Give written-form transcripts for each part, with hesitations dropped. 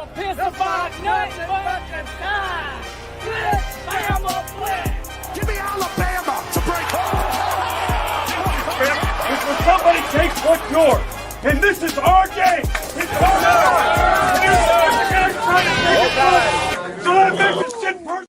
Bama piss about nothing but the time. Blitz, Bama, blitz. Give me Alabama to break If somebody takes what's yours, and this is our game, it's our game.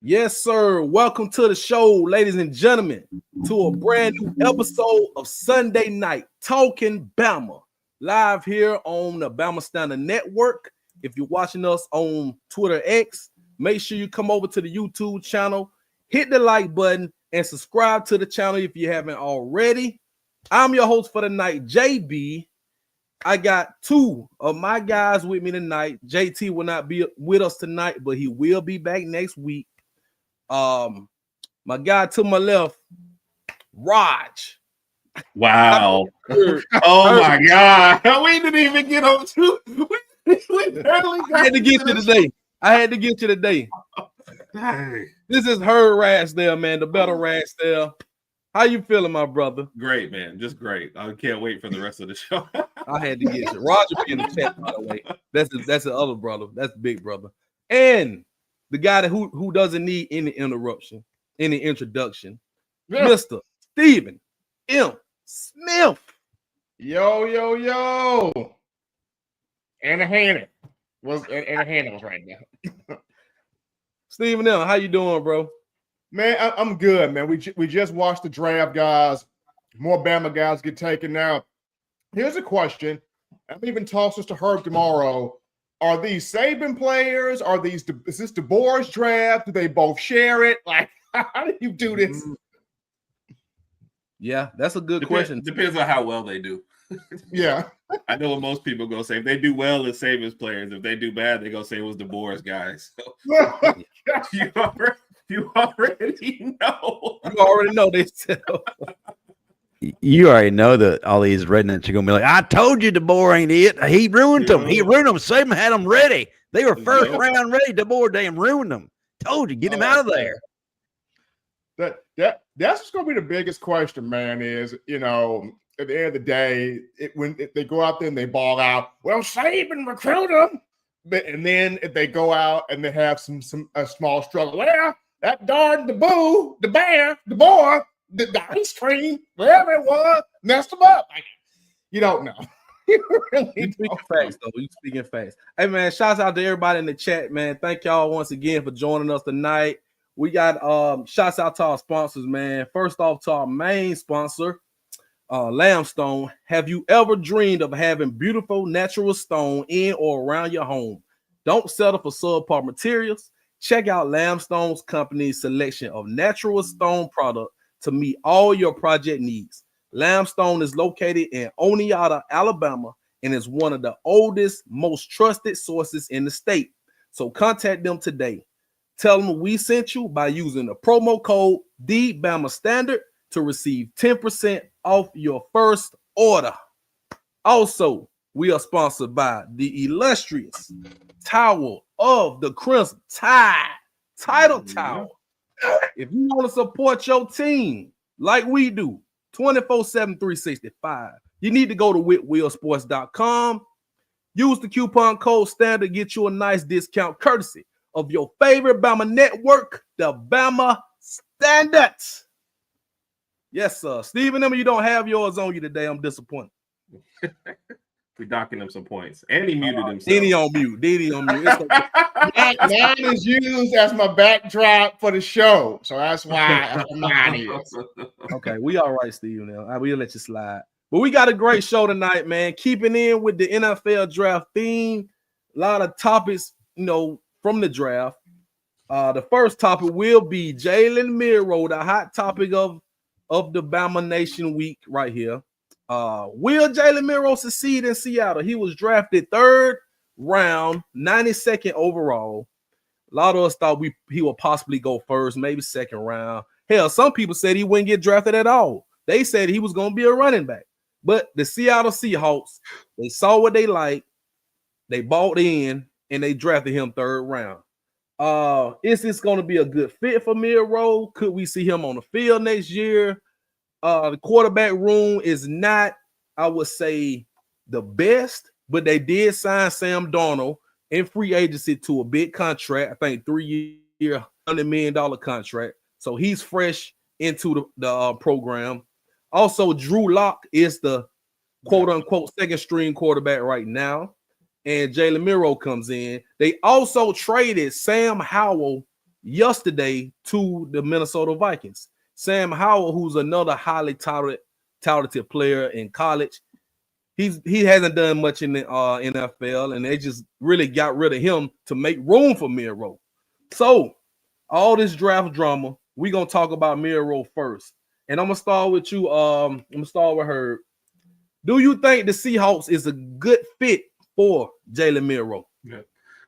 Yes, sir. Welcome to the show, ladies and gentlemen, to a brand new episode of Sunday Night Talk'n Bama, live here on the Bama Standard Network. If you're watching us on Twitter X, make sure you come over to the YouTube channel, hit the like button, and subscribe to the channel if you haven't already. I'm your host for the night, JB. I got two of my guys with me tonight. JT will not be with us tonight, but he will be back next week. My guy to my left, Raj. Wow. Oh my God. We didn't even get on to we barely got I had to get you today. Hey. This is her Ragsdale, man, the better Ragsdale. How you feeling, my brother? Great, man. Just great. I can't wait for the rest of the show. I had to get you. Roger be in the chat, by the way. That's the other brother. That's the big brother. And the guy who doesn't need any introduction, Mr. Stephen M. Smith. Yo. And a handle was right now. Stephen M., how you doing, bro? Man, I'm good, man. We just watched the draft, guys. More Bama guys get taken now. Here's a question. I'm even tossing this to Herb tomorrow. Are these Saban players? Is this DeBoer's draft? Do they both share it? Like, how do you do this? Yeah, that's a good question. Depends on how well they do. Yeah. I know what most people go say. If they do well, it's Saban's players. If they do bad, they go say it was DeBoer's guys. So you already know. You already know this. You already know that all these rednecks are going to be like, I told you DeBoer ain't it. He ruined them. He ruined them. Saban had them ready. They were first round ready. DeBoer damn ruined them. Told you, get him out of there. That's what's going to be the biggest question, man, is, at the end of the day, when they go out there and they ball out, well, Saban recruit them. And then if they go out and they have a small struggle, well, that darn the boy, the ice cream, wherever it was, messed them up. You don't know. You speaking facts, though. You speaking facts. Hey, man, shouts out to everybody in the chat, man. Thank y'all once again for joining us tonight. We got shouts out to our sponsors, man. First off, to our main sponsor, Limestone. Have you ever dreamed of having beautiful natural stone in or around your home? Don't settle for subpar materials. Check out Limestone's company's selection of natural stone products to meet all your project needs. Limestone is located in Oneonta, Alabama, and is one of the oldest, most trusted sources in the state. So contact them today. Tell them we sent you by using the promo code DBAMAStandard to receive 10% off your first order. Also, we are sponsored by the illustrious Tower of the Crimson Tide, Title Tower. If you want to support your team like we do, 24/7, 365, you need to go to whitwillsports.com. Use the coupon code STANDARD, get you a nice discount courtesy of your favorite Bama network, the Bama Standards. Yes, sir. Stephen, you don't have yours on you today. I'm disappointed. We're docking him some points. And he muted himself. Diddy on mute. Mine is used as my backdrop for the show. So that's why mine is. Okay, we all right, Steve. Now we'll let you slide. But we got a great show tonight, man. Keeping in with the NFL draft theme. A lot of topics, from the draft. The first topic will be Jalen Milroe, the hot topic of the Bama Nation week right here. Will Jalen Milroe succeed in Seattle? He was drafted 3rd round, 92nd overall. A lot of us thought he would possibly go first, maybe 2nd round. Hell, some people said he wouldn't get drafted at all. They said he was going to be a running back. But the Seattle Seahawks, they saw what they liked. They bought in, and they drafted him 3rd round. Is this going to be a good fit for Milroe? Could we see him on the field next year? The quarterback room is not, I would say, the best but they did sign Sam Darnold in free agency to a big contract. I think 3-year, $100 million contract. So he's fresh into the program. Also, Drew Lock is the quote-unquote second-string quarterback right now, and Jalen Milroe comes in. They also traded Sam Howell yesterday to the Minnesota Vikings. Sam Howell, who's another highly touted player in college. He hasn't done much in the NFL, and they just really got rid of him to make room for Milroe. So, all this draft drama, we're going to talk about Milroe first. And I'm going to start with you. I'm going to start with Herb. Do you think the Seahawks is a good fit for Jalen Milroe? Yeah.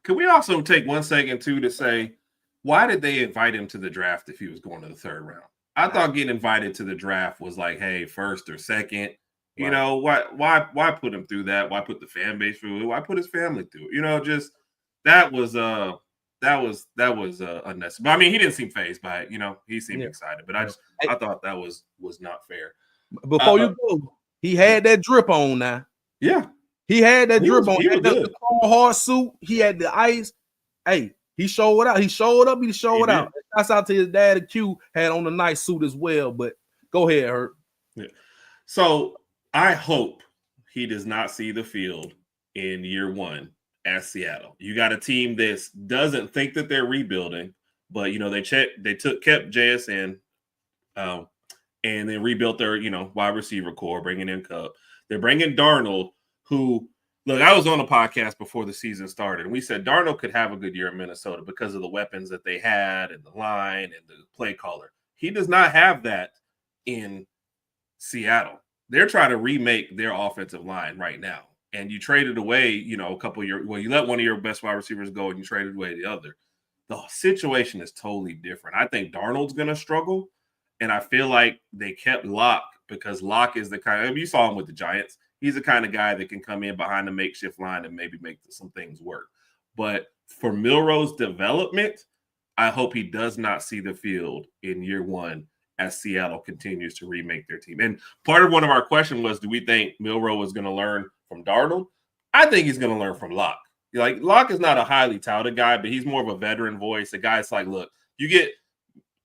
Can we also take 1 second, too, to say, why did they invite him to the draft if he was going to the third round? I thought getting invited to the draft was like, hey, first or second. You know, why put him through that? Why put the fan base through it? Why put his family through it? You know, just that was unnecessary. But I mean, he didn't seem fazed by it. You know, he seemed excited. But I thought that was not fair. Before you go, he had that drip on now. Yeah, he had that drip on. He was good. The hard suit. He had the ice. Hey, he showed out. He showed up. He showed out. Shouts out to his dad. Q had on a nice suit as well. But go ahead, Herb. Yeah. So I hope he does not see the field in year one at Seattle. You got a team that doesn't think that they're rebuilding, but you know kept JSN, and then rebuilt their wide receiver core, bringing in Cup. They're bringing Darnold, who look. I was on a podcast before the season started, and we said Darnold could have a good year in Minnesota because of the weapons that they had and the line and the play caller. He does not have that in Seattle. They're trying to remake their offensive line right now. And you traded away, a couple of you let one of your best wide receivers go and you traded away the other. The situation is totally different. I think Darnold's going to struggle. And I feel like they kept Locke because Locke is the kind you saw him with the Giants. He's the kind of guy that can come in behind the makeshift line and maybe make some things work. But for Milroe's development, I hope he does not see the field in year one as Seattle continues to remake their team. And part of one of our questions was, do we think Milroe is going to learn from Darnold? I think he's going to learn from Locke. Like, Locke is not a highly touted guy, but he's more of a veteran voice. A guy's like, look, you get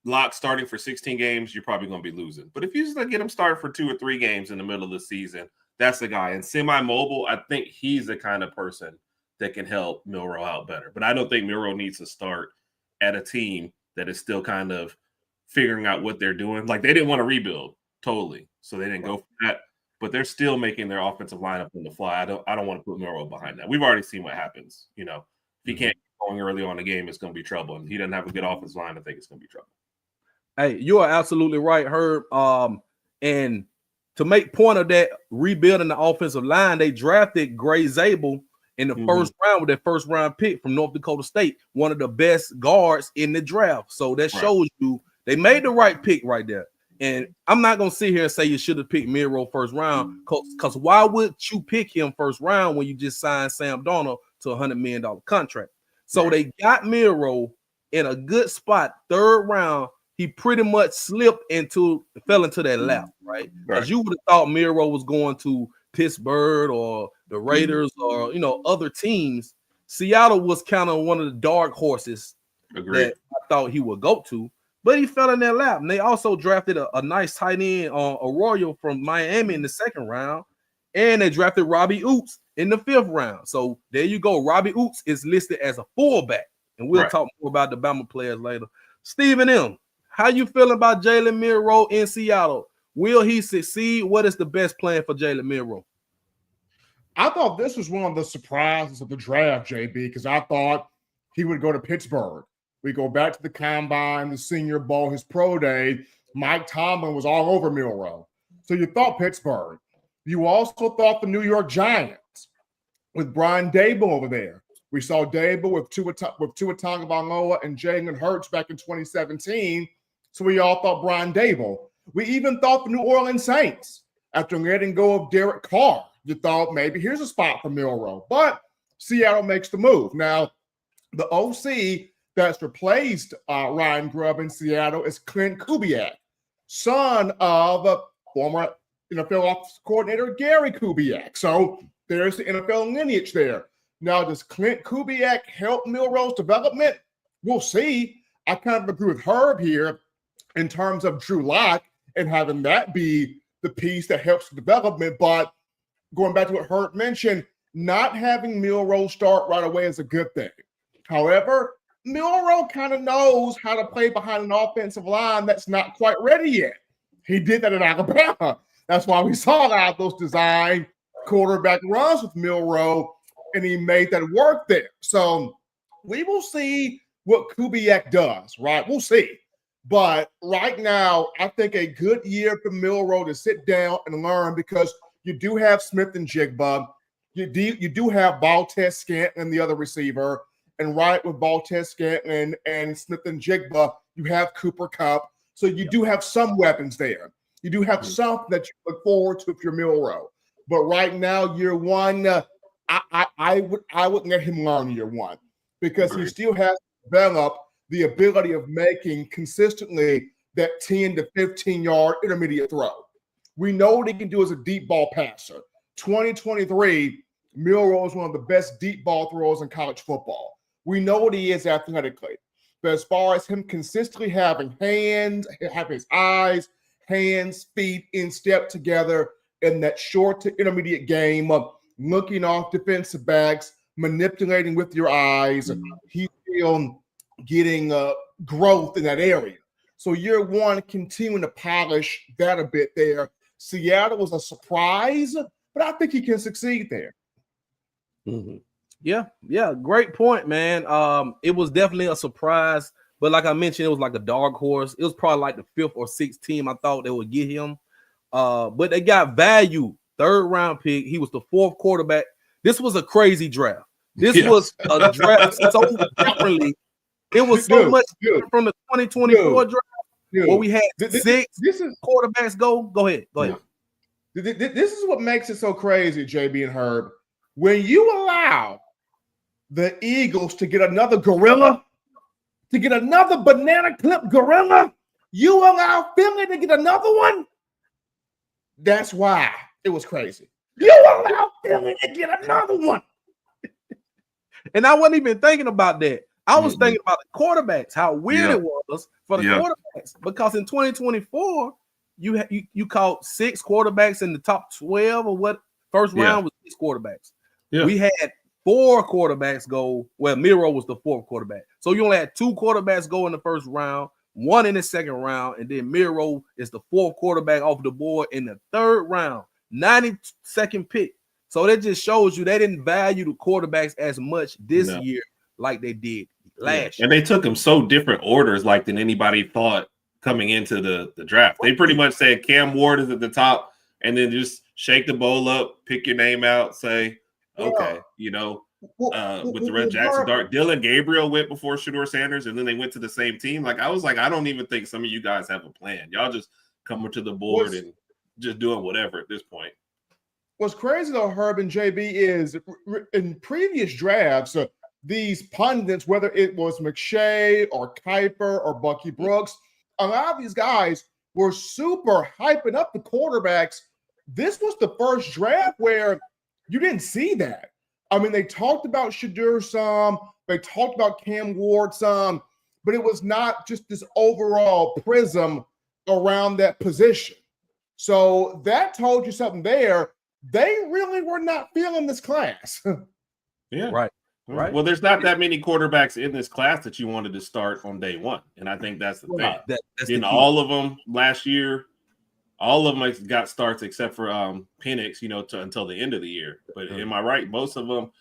Locke starting for 16 games, you're probably going to be losing. But if you just get him started for 2 or 3 games in the middle of the season, that's the guy. And semi-mobile, I think he's the kind of person that can help Milroe out better. But I don't think Milroe needs to start at a team that is still kind of figuring out what they're doing. Like, they didn't want to rebuild totally, so they didn't go for that. But they're still making their offensive lineup on the fly. I don't want to put Milroe behind that. We've already seen what happens. If he can't get going early on the game, it's going to be trouble. And he doesn't have a good offensive line. I think it's going to be trouble. Hey, you are absolutely right, Herb. And to make point of that, rebuilding the offensive line, they drafted Gray Zabel in the first round with their first round pick from North Dakota State, one of the best guards in the draft. So that shows you they made the right pick right there. And I'm not going to sit here and say you should have picked Milroe first round, because why would you pick him first round when you just signed Sam Darnold to a $100 million contract? So they got Milroe in a good spot, third round. He pretty much fell into that lap, right? Because you would have thought Milroe was going to Pittsburgh or the Raiders or other teams. Seattle was kind of one of the dark horses that I thought he would go to. But he fell in their lap. And they also drafted a nice tight end, Arroyo from Miami in the second round. And they drafted Robbie Oots in the 5th round. So there you go. Robbie Oots is listed as a fullback. And we'll talk more about the Bama players later. Stephen M., how you feeling about Jalen Milroe in Seattle? Will he succeed? What is the best plan for Jalen Milroe? I thought this was one of the surprises of the draft, JB, because I thought he would go to Pittsburgh. We go back to the combine, the Senior Bowl, his pro day. Mike Tomlin was all over Milroe. So you thought Pittsburgh. You also thought the New York Giants with Brian Daboll over there. We saw Daboll with Tua Tagovailoa and Jalen Hurts back in 2017. So we all thought Brian Daboll. We even thought the New Orleans Saints, after letting go of Derek Carr, you thought maybe here's a spot for Milroe. But Seattle makes the move. Now, the OC that's replaced Ryan Grubb in Seattle is Clint Kubiak, son of former NFL offensive coordinator Gary Kubiak. So There's the NFL lineage there. Now, does Clint Kubiak help Milroe's development? We'll see. I kind of agree with Herb here in terms of Drew Lock and having that be the piece that helps the development. But going back to what Herb mentioned, not having Milroe start right away is a good thing. However, Milroe kind of knows how to play behind an offensive line that's not quite ready yet. He did that in Alabama. That's why we saw a lot of those design quarterback runs with Milroe, and he made that work there. So we will see what Kubiak does, right? We'll see. But right now, I think a good year for Milroe to sit down and learn, because you do have Smith and Jigba. You do have Valtez Scantling, the other receiver. And right with Valtez Scantling and Smith and Jigba, you have Cooper Kupp. So you do have some weapons there. You do have something that you look forward to if you're Milroe. But right now, year one, I wouldn't let him learn year one, because he still has to develop the ability of making consistently that 10 to 15-yard intermediate throw. We know what he can do as a deep ball passer. 2023, Milroe is one of the best deep ball throwers in college football. We know what he is athletically. But as far as him consistently having hands, having his eyes, hands, feet in step together in that short to intermediate game of looking off defensive backs, manipulating with your eyes, he's still getting growth in that area. So year one, continuing to polish that a bit there. Seattle was a surprise, but I think he can succeed there. Mm-hmm. Yeah, great point, man. It was definitely a surprise, but like I mentioned, it was like a dark horse. It was probably like the 5th or 6th team I thought they would get him. But they got value, 3rd round pick. He was the 4th quarterback. This was a crazy draft. This was a draft so differently. It was so much different from the 2024 draft where we had 6 quarterbacks go. Go ahead. This is what makes it so crazy, JB and Herb. When you allow the Eagles to get another gorilla, to get another banana clip gorilla, you allow Philly to get another one. That's why it was crazy. You allow Philly to get another one. And I wasn't even thinking about that. I was thinking about the quarterbacks, how weird it was for the quarterbacks. Because in 2024, you caught 6 quarterbacks in the top 12 or what? First round was 6 quarterbacks. Yeah. We had 4 quarterbacks go. Well, Milroe was the 4th quarterback. So you only had 2 quarterbacks go in the first round, 1 in the second round, and then Milroe is the 4th quarterback off the board in the 3rd round, 92nd pick. So that just shows you they didn't value the quarterbacks as much this year like they did last year. And they took them so different orders than anybody thought coming into the draft. They pretty much said Cam Ward is at the top, and then just shake the bowl up, pick your name out, say, okay, with the Red Jackson Dart, Dylan Gabriel went before Shedeur Sanders, and then they went to the same team. I was like, I don't even think some of you guys have a plan. Y'all just coming to the board and just doing whatever at this point. What's crazy though, Herb and JB, is in previous drafts, these pundits, whether it was McShay or Kuiper or Bucky Brooks, a lot of these guys were super hyping up the quarterbacks. This was the first draft where you didn't see that. I mean, they talked about Shedeur some, they talked about Cam Ward some, but it was not just this overall prism around that position. So that told you something there. They really were not feeling this class. Yeah. Right. Well, there's not that many quarterbacks in this class that you wanted to start on day one. And I think that's the thing. That's all of them last year, all of them got starts except for Penix, until the end of the year. But am I right? Most of them.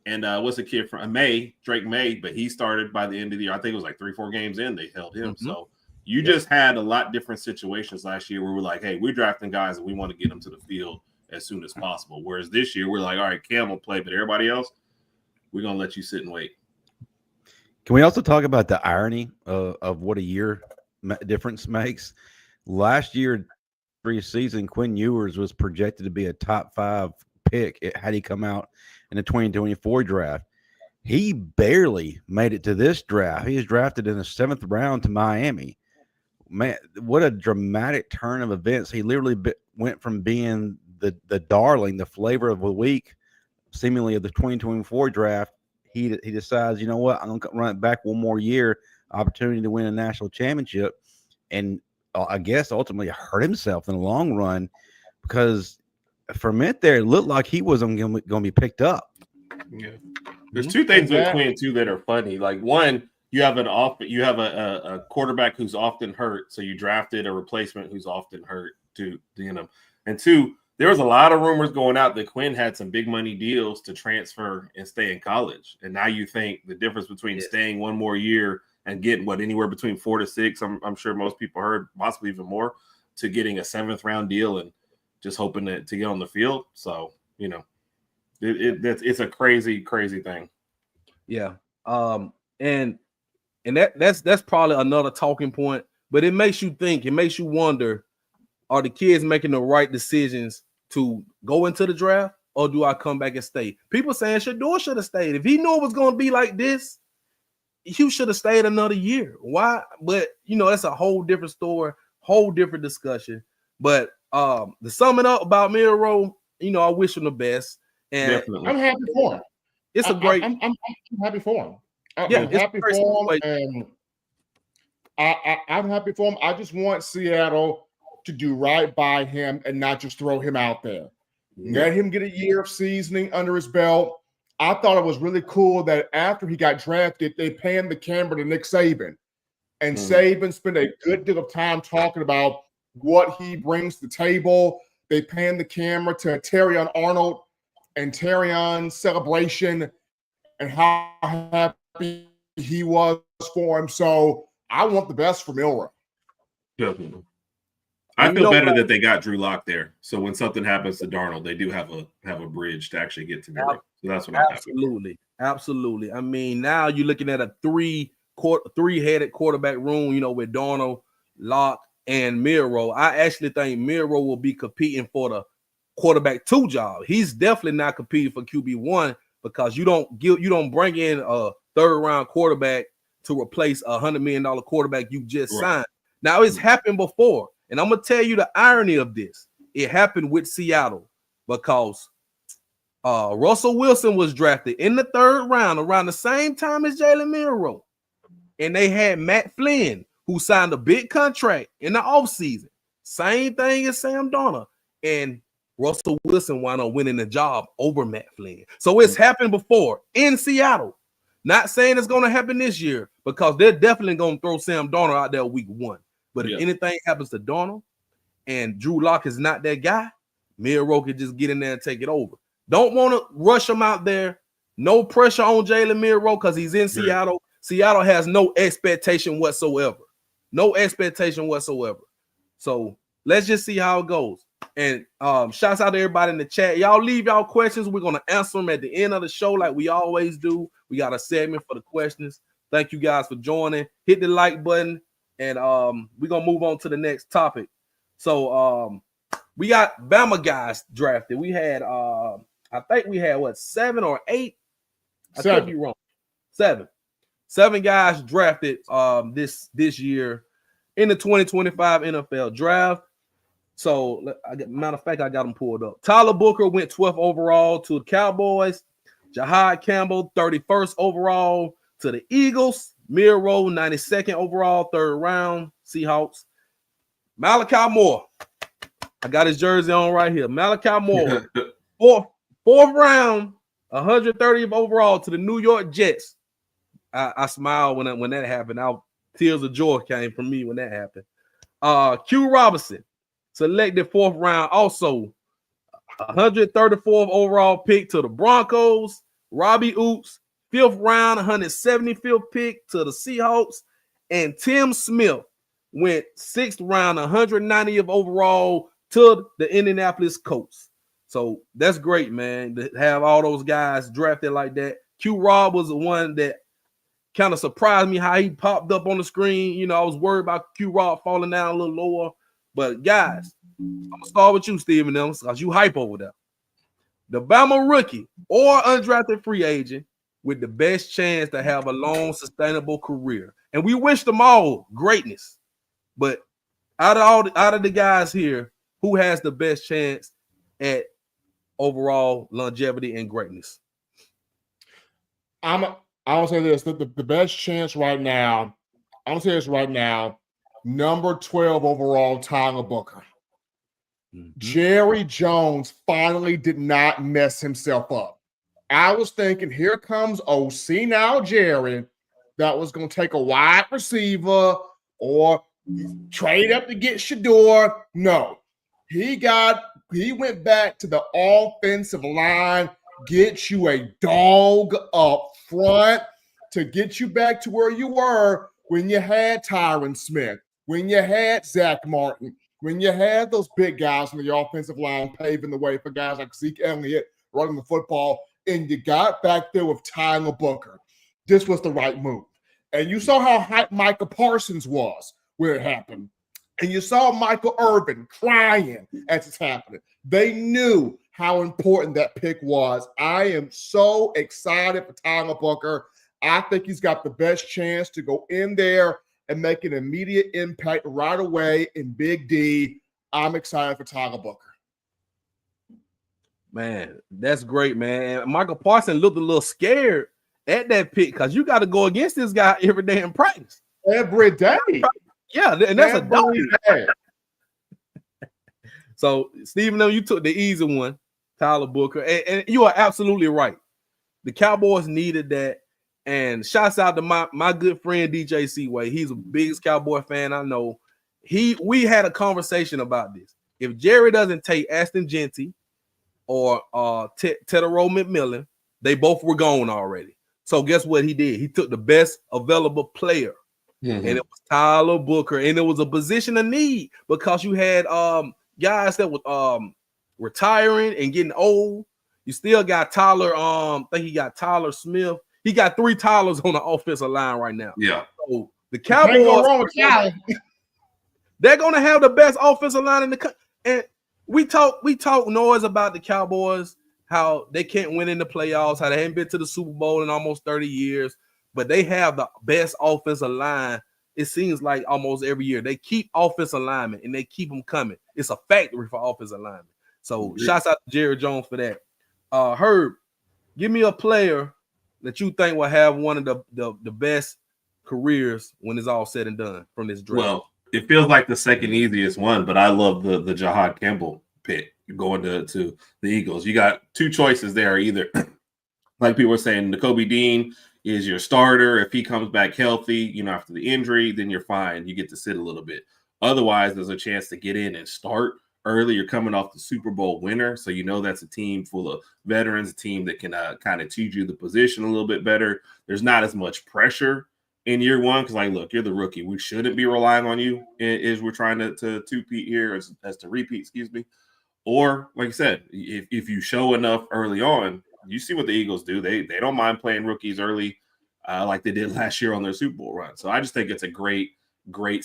And what's the kid from Drake May, but he started by the end of the year. I think it was like 3-4 games in, they held him. Mm-hmm. So you just had a lot different situations last year where we're like, hey, we're drafting guys and we want to get them to the field as soon as possible. Whereas this year, we're like, all right, Cam will play, but everybody else, we're going to let you sit and wait. Can we also talk about the irony of what a year difference makes? Last year, preseason, Quinn Ewers was projected to be a top 5 pick had he come out in the 2024 draft. He barely made it to this draft. He was drafted in the 7th round to Miami. Man, what a dramatic turn of events. He literally went from being the darling, the flavor of the week seemingly of the 2024 draft, he decides, you know what, I'm gonna run it back one more year, opportunity to win a national championship, and I guess ultimately hurt himself in the long run because for a minute there it looked like he wasn't going to be picked up. Yeah, there's two things with Quinn too that are funny. Like one, you have a quarterback who's often hurt, so you drafted a replacement who's often hurt to and two, there was a lot of rumors going out that Quinn had some big money deals to transfer and stay in college. And now you think the difference between staying one more year and getting anywhere between 4 to 6, I'm sure most people heard, possibly even more, to getting a 7th round deal and just hoping to get on the field. So, it's a crazy, crazy thing. Yeah. And that's probably another talking point, but it makes you think, it makes you wonder, are the kids making the right decisions to go into the draft, or do I come back and stay? People saying Shador should have stayed. If he knew it was going to be like this, he should have stayed another year. Why? But that's a whole different story, whole different discussion. But to sum it up about Milroe, I wish him the best. And definitely, I'm happy for him. It's a great. I'm happy for him. I'm happy for him, and I'm happy for him. I just want Seattle to do right by him and not just throw him out there. Let him get a year of seasoning under his belt. I thought it was really cool that after he got drafted, they panned the camera to Nick Saban. And Saban spent a good deal of time talking about what he brings to the table. They panned the camera to Terrion Arnold and Terrion's celebration and how happy he was for him. So I want the best for Milroe. Definitely. I feel better that they got Drew Lock there. So when something happens to Darnold, they do have a bridge to actually get to Milroe. So that's what I'm happy. Absolutely. I mean, now you're looking at a three-headed quarterback room, with Darnold, Lock, and Milroe. I actually think Milroe will be competing for the quarterback 2 job. He's definitely not competing for QB1 because you don't bring in a 3rd-round quarterback to replace a $100 million quarterback you just signed. Now, it's happened before. And I'm going to tell you the irony of this. It happened with Seattle because Russell Wilson was drafted in the 3rd round around the same time as Jalen Milroe. And they had Matt Flynn, who signed a big contract in the offseason. Same thing as Sam Darnold. And Russell Wilson wound up winning the job over Matt Flynn. So it's happened before in Seattle. Not saying it's going to happen this year because they're definitely going to throw Sam Darnold out there week 1. But if anything happens to Darnold and Drew Lock is not that guy, Milroe could just get in there and take it over. Don't want to rush him out there. No pressure on Jalen Milroe because he's in Seattle. Seattle has no expectation whatsoever. No expectation whatsoever. So let's just see how it goes. And shouts out to everybody in the chat. Y'all leave y'all questions. We're going to answer them at the end of the show like we always do. We got a segment for the questions. Thank you guys for joining. Hit the like button. And we're going to move on to the next topic. So we got Bama guys drafted. We had, I think we had, 7 or 8? I could be wrong. 7. 7 guys drafted this year in the 2025 NFL draft. So, matter of fact, I got them pulled up. Tyler Booker went 12th overall to the Cowboys. Jahad Campbell, 31st overall to the Eagles. Milroe, 92nd overall, 3rd round, Seahawks. Malachi Moore. I got his jersey on right here. Malachi Moore, 4th round, 130th overall to the New York Jets. I smiled when that happened. Tears of joy came from me when that happened. Q Robinson, selected 4th round, also 134th overall pick to the Broncos. Robbie Oops, 5th round, 175th pick to the Seahawks. And Tim Smith went 6th round, 190th overall to the Indianapolis Colts. So that's great, man, to have all those guys drafted like that. Q Rob was the one that kind of surprised me how he popped up on the screen. I was worried about Q Rob falling down a little lower. But guys, I'm going to start with you, Steven, because you hype over there. The Bama rookie or undrafted free agent with the best chance to have a long, sustainable career. And we wish them all greatness. But out of the guys here, who has the best chance at overall longevity and greatness. I'll say this: the best chance right now. I'm gonna say this right now. Number 12 overall, Tyler Booker. Jerry Jones finally did not mess himself up. I was thinking, here comes OC now, Jerry, that was going to take a wide receiver or trade up to get Shador. No, he went back to the offensive line, get you a dog up front to get you back to where you were when you had Tyron Smith, when you had Zach Martin, when you had those big guys on the offensive line paving the way for guys like Zeke Elliott running the football, and you got back there with Tyler Booker. This was the right move. And you saw how hyped Micah Parsons was when it happened. And you saw Michael Irvin crying as it's happening. They knew how important that pick was. I am so excited for Tyler Booker. I think he's got the best chance to go in there and make an immediate impact right away in Big D. I'm excited for Tyler Booker. Man, that's great, man. And Michael Parsons looked a little scared at that pick because you got to go against this guy every day in practice. Every day. Yeah, and that's every a dog. day. So, Stephen, you took the easy one, Tyler Booker. And you are absolutely right. The Cowboys needed that. And shouts out to my good friend DJ Seaway. He's the biggest Cowboy fan I know. We had a conversation about this. If Jerry doesn't take Aston Genty or Tedero McMillan, they both were gone already. So guess what he did? He took the best available player, and it was Tyler Booker, and it was a position of need because you had guys that were retiring and getting old. You still got Tyler. I think he got Tyler Smith. He got 3 Tylers on the offensive line right now. Yeah. So the Cowboys, they're going to have the best offensive line in the country. And we talk noise about the Cowboys, how they can't win in the playoffs, how they haven't been to the Super Bowl in almost 30 years, but they have the best offensive line. It seems like almost every year. They keep offensive linemen, and they keep them coming. It's a factory for offensive linemen. So shouts out to Jerry Jones for that. Herb, give me a player that you think will have one of the best careers when it's all said and done from this draft. Well, it feels like the second easiest one, but I love the Jahad Campbell pick going to the Eagles. You got 2 choices there. Either, like people were saying, Nakobe Dean is your starter. If he comes back healthy, after the injury, then you're fine. You get to sit a little bit. Otherwise, there's a chance to get in and start early. You're coming off the Super Bowl winner, so that's a team full of veterans, a team that can kind of teach you the position a little bit better. There's not as much pressure in year one because, look, you're the rookie. We shouldn't be relying on you as we're trying to two-peat here, as to repeat, excuse me. Or, like I said, if you show enough early on, you see what the Eagles do. They don't mind playing rookies early like they did last year on their Super Bowl run. So I just think it's a great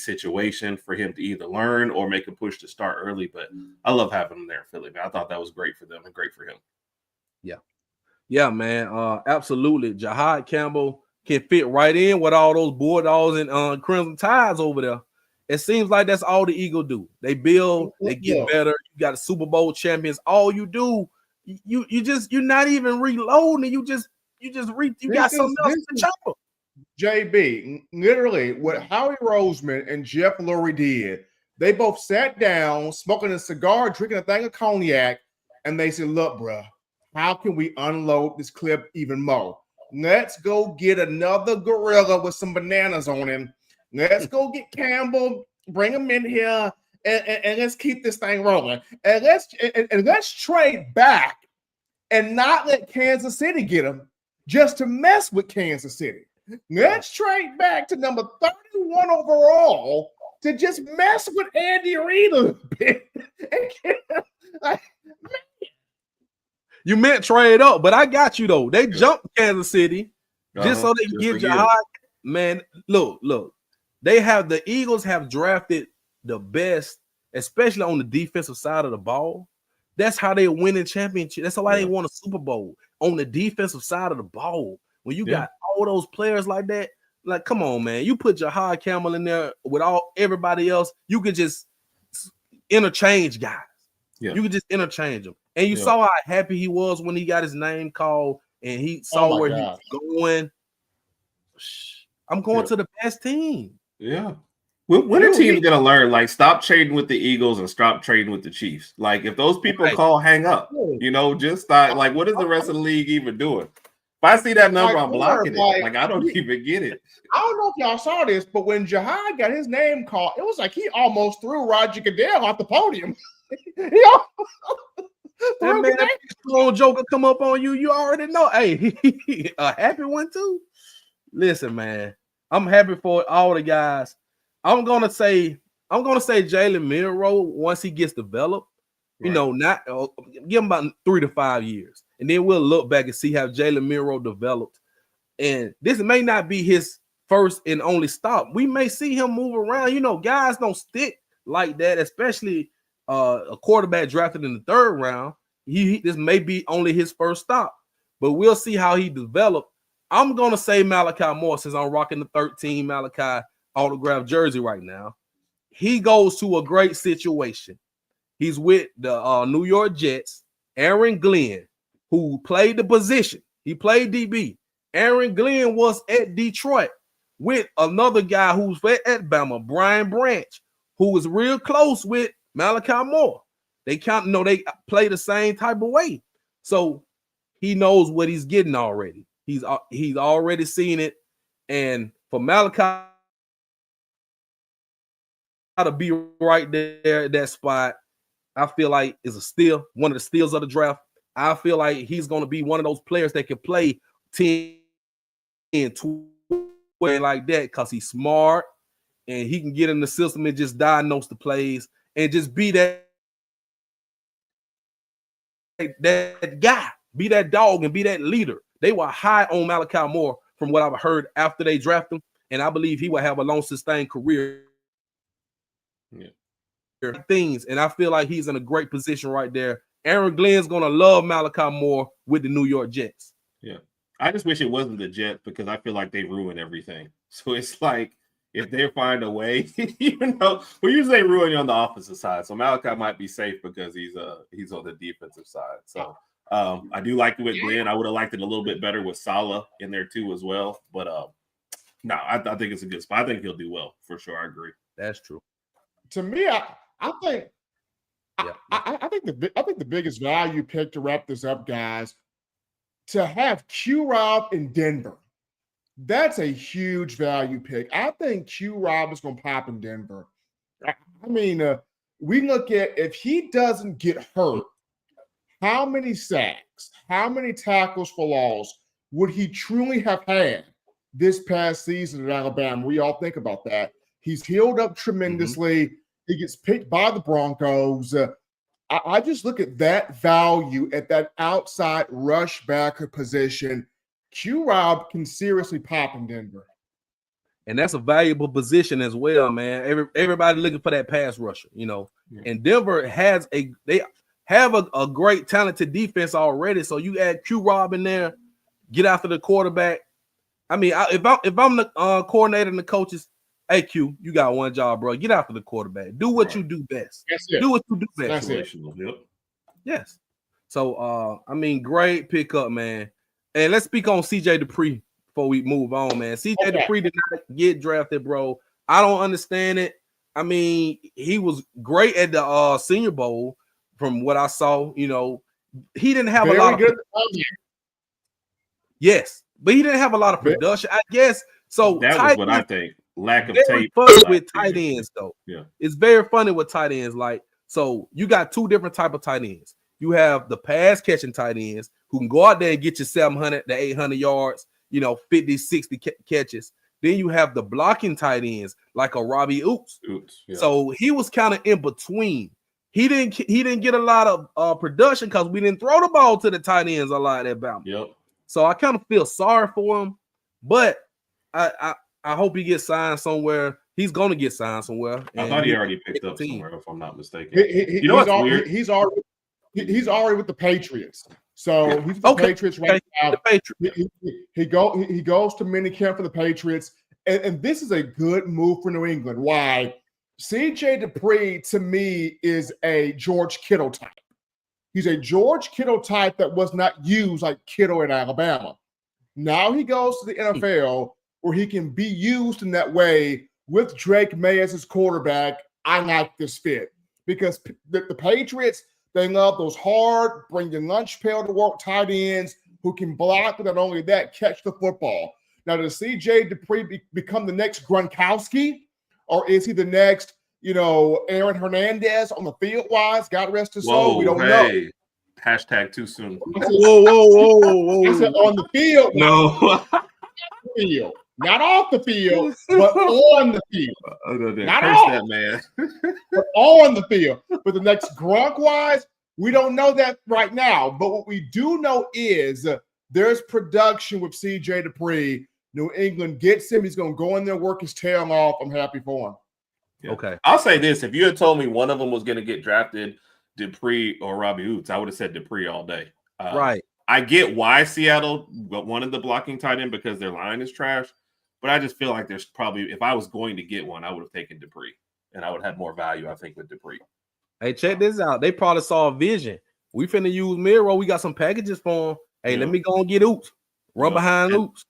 situation for him to either learn or make a push to start early. But I love having him there in Philly, man. I thought that was great for them and great for him. Yeah, man. Absolutely. Jahad Campbell can fit right in with all those Bulldogs and Crimson Tides over there. It seems like that's all the Eagles do. They build, they get better. You got a Super Bowl champions. All you do, you're not even reloading. You got something else to chop. JB, literally what Howie Roseman and Jeff Lurie did, they both sat down, smoking a cigar, drinking a thing of cognac, and they said, look, bro, how can we unload this clip even more? Let's go get another gorilla with some bananas on him. Let's go get Campbell, bring him in here, and let's keep this thing rolling. And let's trade back and not let Kansas City get him just to mess with Kansas City. Let's trade back to number 31 overall to just mess with Andy Reid a bit. You meant trade up, but I got you though. They jumped Kansas City just so they can get Jahad. Man, look. The Eagles have drafted the best, especially on the defensive side of the ball. That's how they win in championship. That's why they won a Super Bowl on the defensive side of the ball. When you got all those players like that, like, come on, man. You put Jahad Campbell in there with everybody else, you could just interchange guys. Yeah. You could just interchange them. And you saw how happy he was when he got his name called and he saw where he was going. I'm going to the best team. Yeah. When are teams going to learn, like, stop trading with the Eagles and stop trading with the Chiefs? Like, if those people call, hang up. You know, just start, like, what is the rest of the league even doing? If I see that number, I'm blocking it. Like, I don't even get it. I don't know if y'all saw this, but when Jihad got his name called, it was like he almost threw Roger Goodell off the podium. That man, that strong joker come up on you, you already know. Hey, a happy one too. Listen, man, I'm happy for all the guys. I'm gonna say Jalen Milroe once he gets developed. You know, not give him about 3 to 5 years, and then we'll look back and see how Jalen Milroe developed. And this may not be his first and only stop. We may see him move around. You know, guys don't stick like that, especially a quarterback drafted in the 3rd round. This may be only his first stop, but we'll see how he developed. I'm gonna say Malachi Moore, since I'm rocking the 13 Malachi autograph jersey right now. He goes to a great situation. He's with the New York Jets. Aaron Glenn, who played the position, he played DB. Aaron Glenn was at Detroit with another guy who's at Bama, Brian Branch, who was real close with Malachi Moore. They they play the same type of way. So he knows what he's getting already. He's already seen it. And for Malachi to be right there at that spot, I feel like is a steal, one of the steals of the draft. I feel like he's going to be one of those players that can play 10 and 20 like that because he's smart and he can get in the system and just diagnose the plays and just be that guy, be that dog and be that leader. They were high on Malachi Moore from what I've heard after they drafted him, and I believe he will have a long sustained career. Things, and I feel like he's in a great position right there. Aaron Glenn's gonna love Malachi Moore with the New York Jets. Yeah, I just wish it wasn't the Jets because I feel like they ruin everything. So it's like if they find a way, even though we usually ruin you on the offensive side. So Malachi might be safe because he's on the defensive side. So I do like it with Glenn. I would have liked it a little bit better with Saleh in there too as well. But no, I think it's a good spot. I think he'll do well for sure. I agree. That's true. To me, I think the biggest value pick to wrap this up, guys, to have Q-Rob in Denver. That's a huge value pick. I think Q-Rob is going to pop in Denver. I mean, we look at if he doesn't get hurt, how many sacks, how many tackles for loss would he truly have had this past season at Alabama? We all think about that. He's healed up tremendously. Mm-hmm. He gets picked by the Broncos. I just look at that value at that outside rush backer position. Q-Rob can seriously pop in Denver. And that's a valuable position as well, man. Everybody looking for that pass rusher, you know. Yeah. And Denver have a great talented defense already. So you add Q-Rob in there, get after the quarterback. I mean, if I'm the coordinator and the coaches, hey, Q, you got one job, bro. Get after the quarterback. Do what you do best. Do what you do best. That's it. Yes. So, I mean, great pickup, man. And let's speak on C.J. Dupree before we move on, man. C.J. Dupree did not get drafted, bro. I don't understand it. I mean, he was great at the Senior Bowl from what I saw. You know, he didn't have a lot of yes, but he didn't have a lot of production, I guess. So that was what I think. Lack of tape with tight ends, though. Yeah, it's very funny with tight ends. Like, so you got two different type of tight ends. You have the pass catching tight ends who can go out there and get you 700 to 800 yards, you know, 50, 60 catches. Then you have the blocking tight ends like a Robbie Oops. Yeah. So he was kind of in between. He didn't get a lot of production because we didn't throw the ball to the tight ends a lot at Bama. Yep. So I kind of feel sorry for him, but I hope he gets signed somewhere. He's gonna get signed somewhere. I thought he already picked up somewhere, if I'm not mistaken. You know what's weird? He's already with the Patriots. So he's with the Patriots right now. The Patriots. He goes to minicamp for the Patriots, and this is a good move for New England. Why? C.J. Dupree to me is a George Kittle type. He's a George Kittle type that was not used like Kittle in Alabama. Now he goes to the NFL where he can be used in that way with Drake May as his quarterback. I like this fit because the Patriots, they love those hard, bring your lunch pail to work tight ends who can block, but not only that, catch the football. Now, does C.J. Dupree become the next Gronkowski, or is he the next, Aaron Hernandez on the field wise? God rest his soul. We don't know. Hashtag too soon. Whoa. I said on the field. No. Field. Not off the field, but on the field. Not off that man. But on the field. But the next Gronk wise, we don't know that right now. But what we do know is there's production with C.J. Dupree. New England gets him. He's going to go in there, work his tail off. I'm happy for him. Yeah. Okay. I'll say this. If you had told me one of them was going to get drafted, Dupree or Robbie Oots, I would have said Dupree all day. Right. I get why Seattle wanted the blocking tight end because their line is trash. But I just feel like there's probably, if I was going to get one, I would have taken Dupree. And I would have had more value, I think, with Dupree. Hey, check this out. They probably saw a vision. We finna use Milroe. We got some packages for him. Hey, let me go and get Oots. Run behind Oots.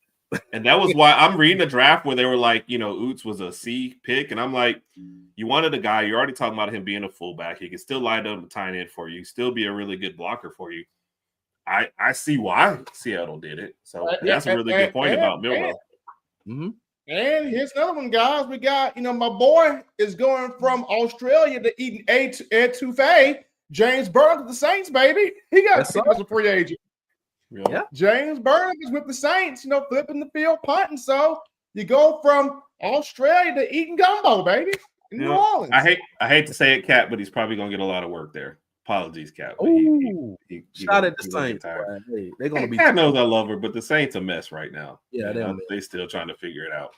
And that was why I'm reading the draft where they were like, Oots was a C pick. And I'm like, you wanted a guy. You're already talking about him being a fullback. He can still line up the tight end for you. Still be a really good blocker for you. I see why Seattle did it. So that's a really good point about Milroe. And here's another one, guys. We got, my boy is going from Australia to eating etouffee. James Burns with the Saints, baby. He got as a free agent. Yeah. James Burns is with the Saints, flipping the field, punting. So you go from Australia to eating gumbo, baby, in New Orleans. I hate to say it, Cap, but he's probably going to get a lot of work there. Apologies, Cap. Ooh, shot at the Saints. Hey, they're going to be. Cat knows I love her, but the Saints a mess right now. Yeah, they're still trying to figure it out.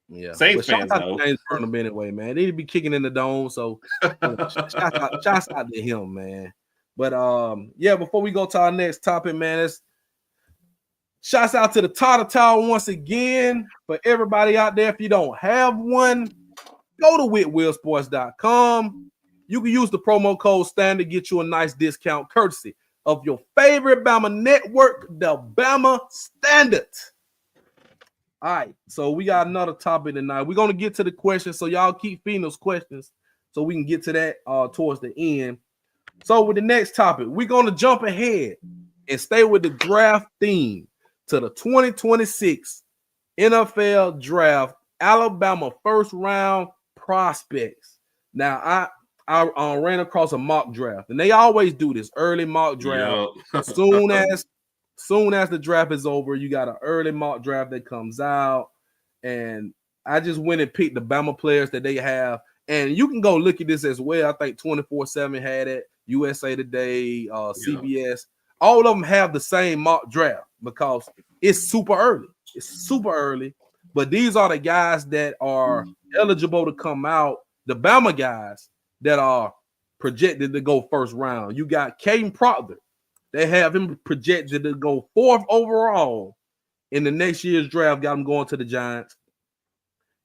Yeah, Saints fans know. James Burnham anyway, man. They need to be kicking in the dome. So, shout out to him, man. But before we go to our next topic, man, shouts out to the Tartar Tower once again. For everybody out there, if you don't have one, go to whitwillsports.com. You can use the promo code STAND to get you a nice discount courtesy of your favorite Bama network, the Bama Standard. All right, so we got another topic tonight. We're going to get to the questions, so y'all keep feeding those questions so we can get to that towards the end. So with the next topic, we're going to jump ahead and stay with the draft theme to the 2026 NFL Draft, Alabama first-round prospects. Now, I ran across a mock draft, and they always do this early mock draft. Yep. Soon as the draft is over, you got an early mock draft that comes out, and I just went and picked the Bama players that they have, and you can go look at this as well. I think 24/7 had it, USA Today, CBS. All of them have the same mock draft because it's super early. It's super early, but these are the guys that are eligible to come out, the Bama guys that are projected to go first round. You got Kadyn Proctor. They have him projected to go 4th overall in the next year's draft. Got him going to the Giants.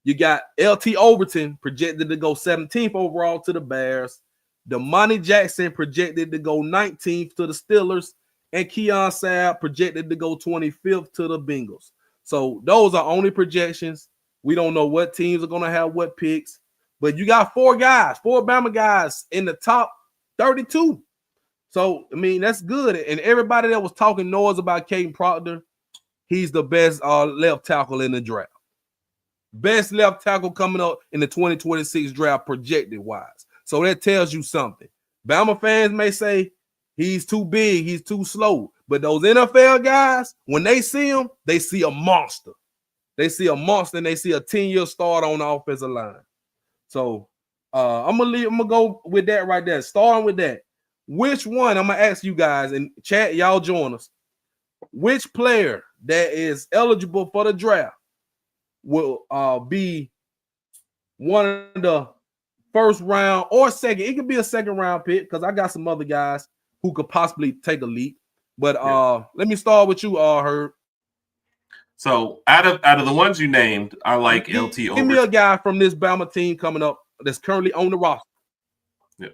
You got LT Overton projected to go 17th overall to the Bears. Domani Jackson projected to go 19th to the Steelers. And Keon Sabb projected to go 25th to the Bengals. So those are only projections. We don't know what teams are going to have what picks. But you got 4 Bama guys in the top 32. So, I mean, that's good. And everybody that was talking noise about Kadyn Proctor, he's the best left tackle in the draft. Best left tackle coming up in the 2026 draft projected-wise. So that tells you something. Bama fans may say he's too big, he's too slow. But those NFL guys, when they see him, they see a monster. They see a monster, and they see a 10-year start on the offensive line. So I'm gonna go with that right there. Starting with that. Which one? I'm gonna ask you guys in chat, y'all join us. Which player that is eligible for the draft will be one of the first round or second? It could be a second round pick because I got some other guys who could possibly take a leap. But let me start with you, Herb. So out of the ones you named, I like LT. Give me a guy from this Bama team coming up that's currently on the roster. Yeah.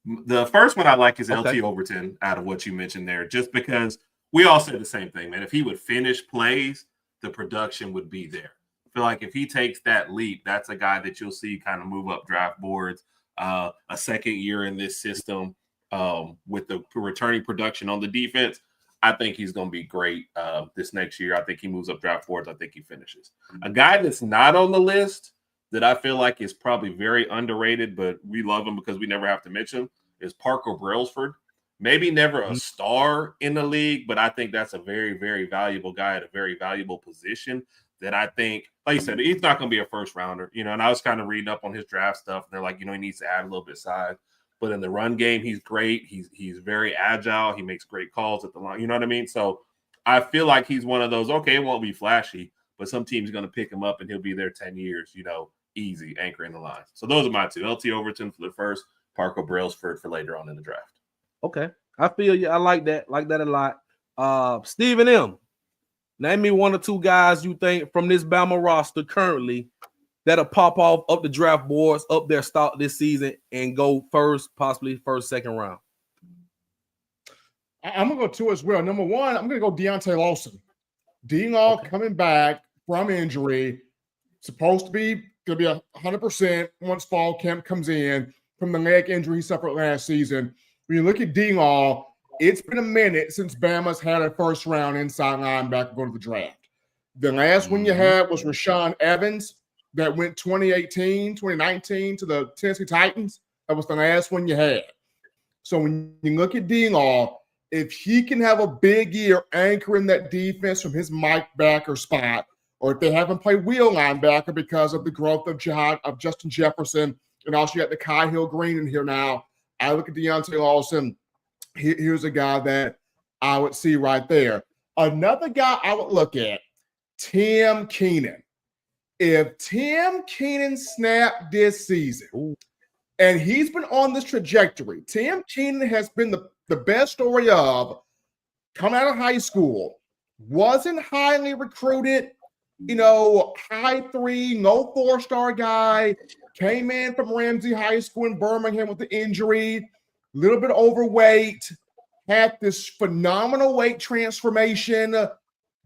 The first one I like is Okay. LT Overton out of what you mentioned there, just because we all said the same thing, man. If he would finish plays, the production would be there. I feel like if he takes that leap, that's a guy that you'll see kind of move up draft boards. A second year in this system with the returning production on the defense, I think he's going to be great this next year. I think he moves up draft boards. I think he finishes. A guy that's not on the list that I feel like is probably very underrated, but we love him because we never have to mention him, is Parker Brailsford. Maybe never a star in the league, but I think that's a very, very valuable guy at a very valuable position that I think, like you said, he's not going to be a first rounder, you know, and I was kind of reading up on his draft stuff. And they're like, you know, he needs to add a little bit of size, but in the run game, he's great. He's very agile. He makes great calls at the line. You know what I mean? So I feel like he's one of those, okay, it won't be flashy, but some team's going to pick him up and he'll be there 10 years, you know, easy anchoring the line. So those are my two. LT Overton for the first, Parker Brailsford for later on in the draft. Okay. I feel you. I like that. Like that a lot. Stephen M. Name me one or two guys you think from this Bama roster currently that'll pop off up the draft boards, up their stock this season, and go first, possibly first, second round. I'm going to go two as well. Number one, I'm going to go Deontae Lawson. D-Law coming back from injury, supposed to be going to be 100% once fall camp comes in from the leg injury he suffered last season. When you look at D-Law, it's been a minute since Bama's had a first-round inside linebacker go to the draft. The last one you had was Rashaan Evans that went 2019 to the Tennessee Titans. That was the last one you had. So when you look at D-Law, if he can have a big year anchoring that defense from his Mike backer spot, or if they haven't played wheel linebacker because of the growth of Justin Jefferson, and also you got the Kai Hill Green in here now, I look at Deontae Lawson. Here's a guy that I would see right there. Another guy I would look at, Tim Keenan. If Tim Keenan snapped this season, and he's been on this trajectory, Tim Keenan has been the best story of coming out of high school, wasn't highly recruited, you know, high three, no four-star guy, came in from Ramsey High School in Birmingham with the injury, a little bit overweight, had this phenomenal weight transformation,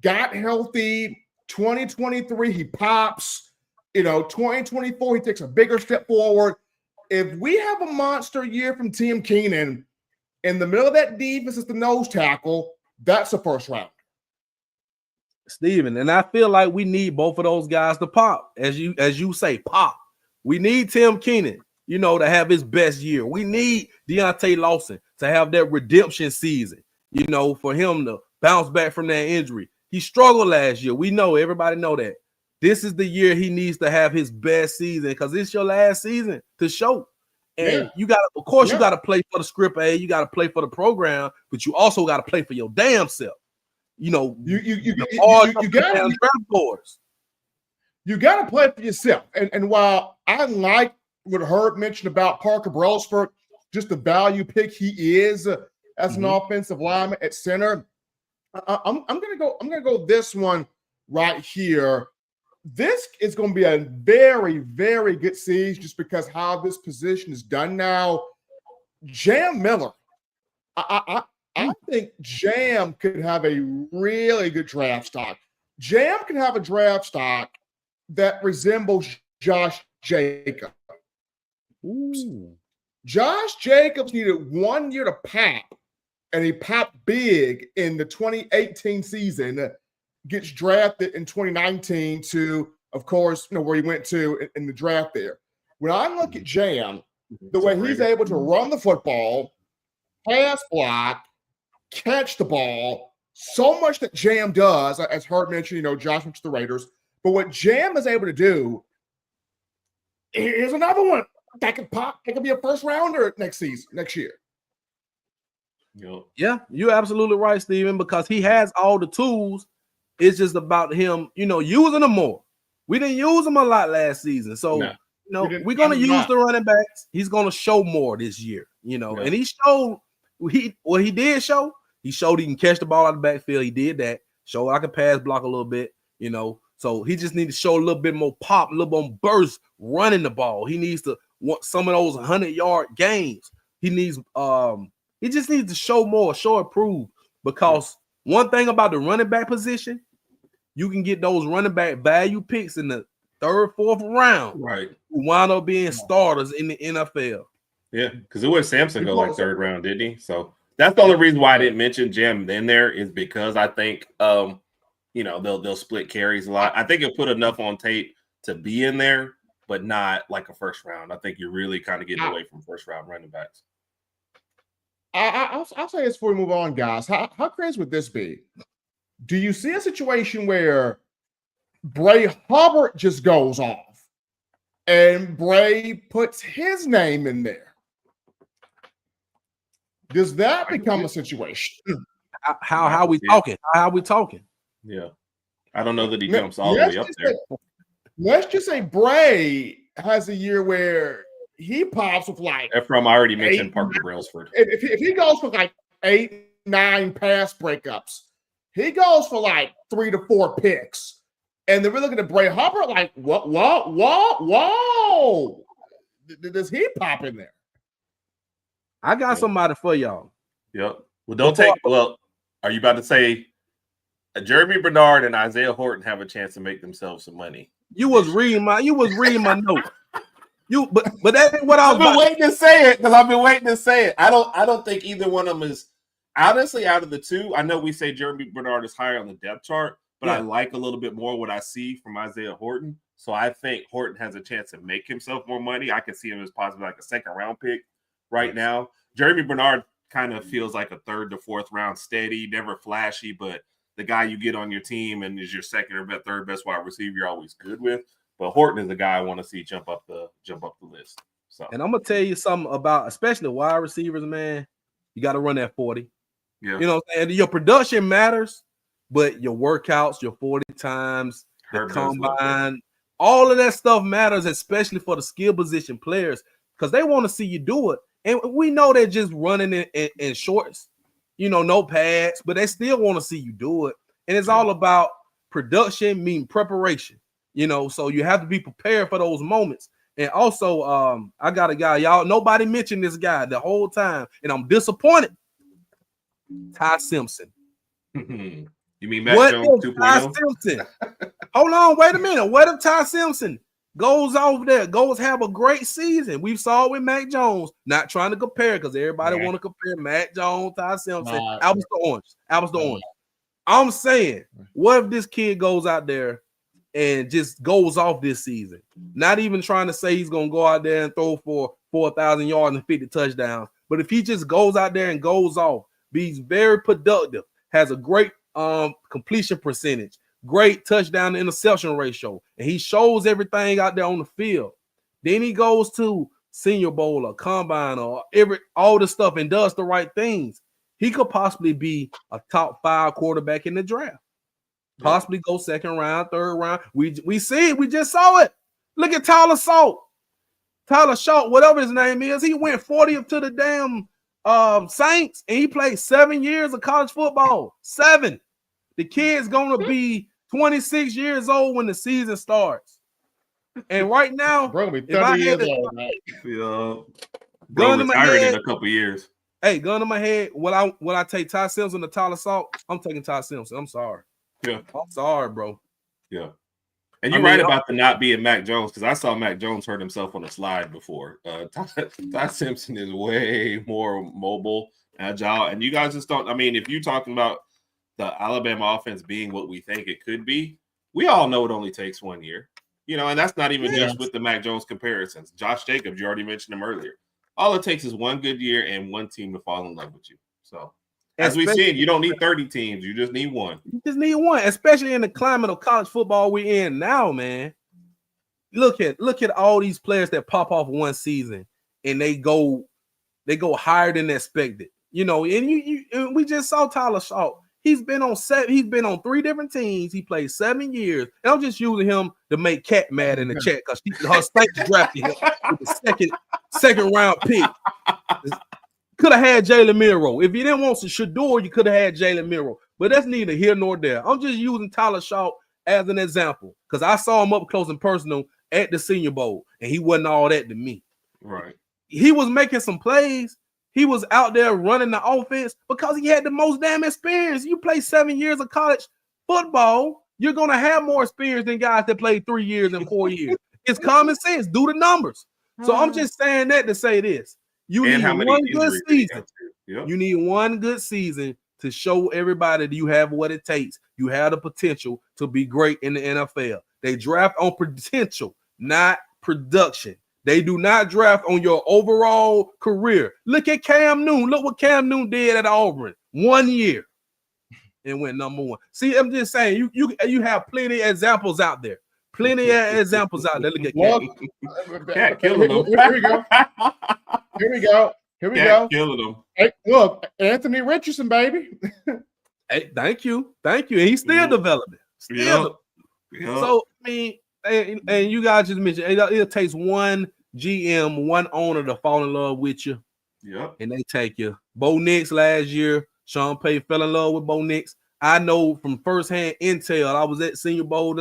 got healthy. 2023, he pops. You know, 2024, he takes a bigger step forward. If we have a monster year from Tim Keenan, in the middle of that defense is the nose tackle, that's a first round. Steven, and I feel like we need both of those guys to pop. As you say, pop. We need Tim Keenan, you know, to have his best year. We need Deontae Lawson to have that redemption season, you know, for him to bounce back from that injury. He struggled last year. We know, everybody know that. This is the year he needs to have his best season because it's your last season to show. And you got to, of course, you got to play for the script A, you got to play for the program, but you also got to play for your damn self. You know, you got to play for yourself. And while I like what Herb mentioned about Parker Brailsford, just the value pick he is as an offensive lineman at center, I'm gonna go this one right here. This is going to be a very, very good season just because how this position is done now. Jam Miller, I think Jam could have a really good draft stock. Jam can have a draft stock that resembles Josh Jacobs. Josh Jacobs needed 1 year to pop, and he popped big in the 2018 season, gets drafted in 2019 to, of course, you know, where he went to in the draft there. When I look at Jam, the way he's able to run the football, pass block, catch the ball, so much that Jam does, as Herb mentioned, you know, Josh mentioned the Raiders, but what Jam is able to do, here's another one that could pop. It could be a first rounder next year. Yeah, you're absolutely right, Steven, because he has all the tools. It's just about him, you know, using them more. We didn't use him a lot last season. So, you know, we're going to use the running backs. He's going to show more this year, you know, and he showed he showed he can catch the ball out of the backfield. He did that. Show I can pass block a little bit, you know. So he just needs to show a little bit more pop, a little more burst running the ball. He needs to want some of those 100-yard games. he just needs to show more, show and prove. Because one thing about the running back position, you can get those running back value picks in the 3rd, 4th round, right? Who wind up being starters in the NFL. Yeah, because it was Simpson go like 3rd round, didn't he? So that's the only reason why I didn't mention Jim in there is because I think they'll split carries a lot. I think it'll put enough on tape to be in there, but not like a 1st round. I think you're really kind of getting away from 1st round running backs. I'll say this before we move on, guys. How crazy would this be? Do you see a situation where Bray Hubbard just goes off and Bray puts his name in there? Does that become a situation? How we talking? How we talking? Yeah. I don't know that he jumps all the way up there. Let's just say Bray has a year where he pops with like Ephraim, I already mentioned Parker Brailsford. If he goes for like 8, 9 pass breakups, he goes for like 3 to 4 picks. And then we're looking at Bray Hubbard like, whoa. Does he pop in there? I got somebody for y'all. Yep. Well, are you about to say Jeremy Bernard and Isaiah Horton have a chance to make themselves some money? You was reading my note. But that ain't what I was waiting to say it because I've been waiting to say it. I don't think either one of them is honestly out of the two. I know we say Jeremy Bernard is higher on the depth chart, but I like a little bit more what I see from Isaiah Horton. So I think Horton has a chance to make himself more money. I can see him as possibly like a 2nd round pick right now. Jeremy Bernard kind of feels like a 3rd to 4th round steady, never flashy, but the guy you get on your team and is your 2nd or 3rd best wide receiver, you're always good with. But Horton is the guy I want to see jump up the list. So, and I'm gonna tell you something about especially wide receivers, man. You got to run that 40. Yeah, you know what I'm saying? Your production matters, but your workouts, your 40 times, the combine, all of that stuff matters, especially for the skill position players, because they want to see you do it. And we know they're just running in shorts, no pads, but they still want to see you do it. And it's all about production, meaning preparation. So you have to be prepared for those moments. And also, I got a guy, y'all, nobody mentioned this guy the whole time, and I'm disappointed. Ty Simpson. You mean Matt Jones 2.0? Ty Simpson? Hold on, wait a minute. What if Ty Simpson goes over there, goes have a great season? We saw it with Mac Jones, not trying to compare because everybody want to compare Mac Jones, Ty Simpson, apples to orange. I'm saying, what if this kid goes out there and just goes off this season? Not even trying to say he's going to go out there and throw for 4,000 yards and 50 touchdowns. But if he just goes out there and goes off, be very productive, has a great completion percentage, great touchdown to interception ratio, and he shows everything out there on the field, then he goes to Senior Bowl or Combine or all the stuff and does the right things, he could possibly be a top 5 quarterback in the draft. Possibly go 2nd round, 3rd round. We see it. We just saw it. Look at Tyler Shaw, whatever his name is. He went 40th to the damn Saints, and he played 7 years of college football. 7. The kid's gonna be 26 years old when the season starts. And right now, bro, be 30 years old, man. Bro, retired in a couple years. Hey, gun to my head. Will I take Ty Simpson to Tyler Shaw? I'm taking Ty Simpson. I'm sorry. Yeah. I'm sorry, bro. Yeah. And you're right about the not being Mac Jones, because I saw Mac Jones hurt himself on a slide before. Ty Simpson is way more mobile, agile, and you guys just don't. I mean, if you're talking about the Alabama offense being what we think it could be, we all know it only takes 1 year. And that's not even just with the Mac Jones comparisons. Josh Jacobs, you already mentioned him earlier. All it takes is 1 good year and 1 team to fall in love with you. So, as we said, you don't need 30 teams. You just need 1. You just need 1, especially in the climate of college football we're in now, man. Look at all these players that pop off one season and they go higher than expected. And we just saw Tyler Shaw. He's been on 3 different teams. He played 7 years. And I'm just using him to make Cat mad in the chat because her Saints drafted him with the second round pick. Could have had Jalen Milroe. If you didn't want Shador, you could have had Jalen Milroe. But that's neither here nor there. I'm just using Tyler Shaw as an example because I saw him up close and personal at the Senior Bowl, and he wasn't all that to me. Right. He was making some plays, he was out there running the offense because he had the most damn experience. You play 7 years of college football, you're going to have more experience than guys that played 3 years and 4 years. It's common sense. Do the numbers. So I'm just saying that to say this. You need one good season. Yep. You need one good season to show everybody that you have what it takes. You have the potential to be great in the NFL. They draft on potential, not production. They do not draft on your overall career. Look at Cam Newton. Look what Cam Newton did at Auburn. 1 year and went number one. See, I'm just saying you have plenty of examples out there. Plenty of examples out there. Look at Cat killing them. Here we go. Here we go. Here we go. Killing them. Hey, look, Anthony Richardson, baby. Hey, thank you. And he's still developing. Still. Yep. So, I mean, and you guys just mentioned it takes one GM, one owner to fall in love with you. Yep. And they take you. Bo Nix last year, Sean Payton fell in love with Bo Nix. I know from firsthand intel, I was at Senior Bowl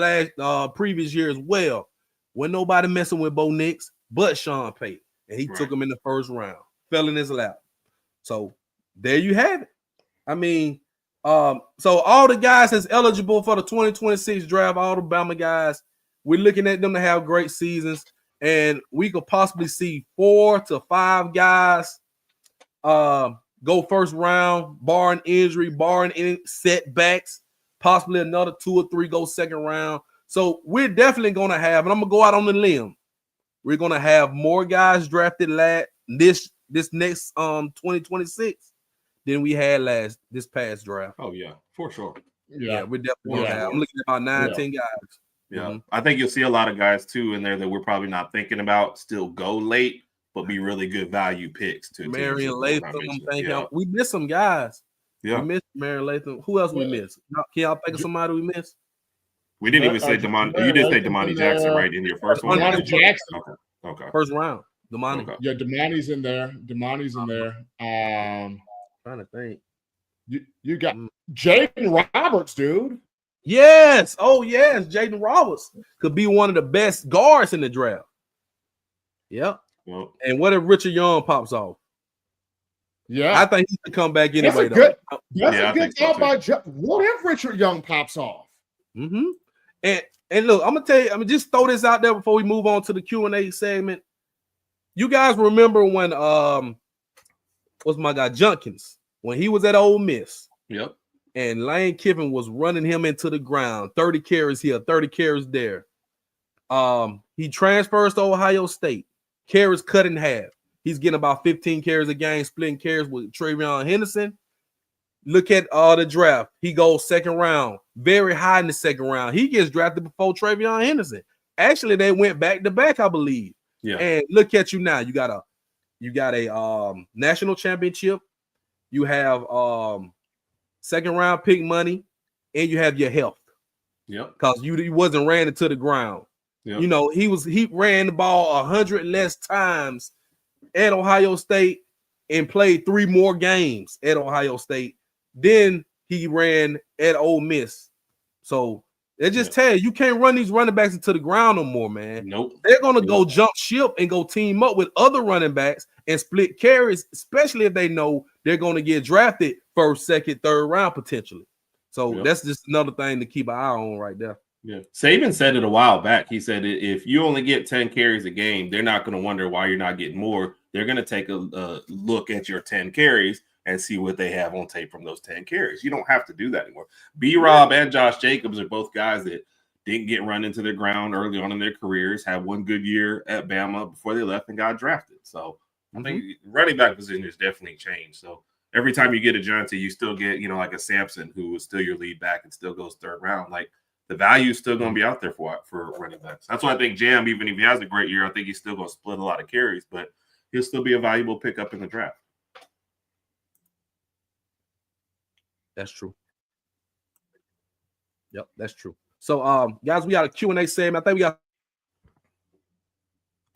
previous year as well. When nobody messing with Bo Nix but Sean Payton. And he took him in the first round, fell in his lap. So there you have it. I mean, so all the guys that's eligible for the 2026 draft, all the Bama guys, we're looking at them to have great seasons, and we could possibly see 4 to 5 guys go first round, barring injury, barring any setbacks, possibly another 2 or 3 go second round. So we're definitely going to have, and I'm going to go out on the limb, we're going to have more guys drafted this next 2026 than we had this past draft. Oh, yeah, for sure. Yeah, we're definitely going to have. I'm looking at about 10 guys. Yeah, Mm-hmm. I think you'll see a lot of guys too in there that we're probably not thinking about still go late, but be really good value picks too. Marion Latham, I'm thinking we missed some guys. Yeah, we missed Marion Latham. Who else we missed? Can y'all think of somebody we missed? We didn't even say Domani. You did say Domani Jackson, right, in your first one. Domani Jackson. Okay. First round. Domani. Okay. Yeah, Domani's in there. Domani's in there. Trying to think. You got Jaden Roberts, dude. Yes. Oh, yes. Jaden Roberts could be one of the best guards in the draft. Yep. Well, and what if Richard Young pops off? Yeah. I think he should come back anyway. That's a good thought by what if Richard Young pops off? Mm-hmm. And look, I'm gonna tell you, I'm gonna just throw this out there before we move on to the Q&A segment. You guys remember when what's my guy Junkins when he was at Ole Miss? Yep. And Lane Kiffin was running him into the ground, 30 carries here, 30 carries there. He transfers to Ohio State. Carries cut in half. He's getting about 15 carries a game, splitting carries with Travion Henderson. Look at the draft. He goes second round, very high in the second round. He gets drafted before Travion Henderson. Actually, they went back to back, I believe. Yeah. And look at you now. You got a national championship. You have second round pick money, and you have your health. Yep. Because you wasn't ran into the ground. Yep. You know, he ran the ball 100 less times at Ohio State and played 3 more games at Ohio State. Then he ran at Ole Miss. So they just tell you can't run these running backs into the ground no more, man. Nope. They're gonna go jump ship and go team up with other running backs and split carries, especially if they know they're gonna get drafted first, second, third round potentially. So that's just another thing to keep an eye on right there. Yeah. Saban said it a while back. He said if you only get 10 carries a game, they're not going to wonder why you're not getting more. They're going to take a look at your 10 carries and see what they have on tape from those 10 carries. You don't have to do that anymore. B-Rob and Josh Jacobs are both guys that didn't get run into the ground early on in their careers, had one good year at Bama before they left and got drafted. So I think running back position has definitely changed. So every time you get a Deontae, you still get, like a Simpson who is still your lead back and still goes third round. Like the value is still going to be out there for running backs. That's why I think Jam, even if he has a great year, I think he's still going to split a lot of carries, but he'll still be a valuable pickup in the draft. That's true. Yep, that's true. So, guys, we got a Q&A segment. I think we got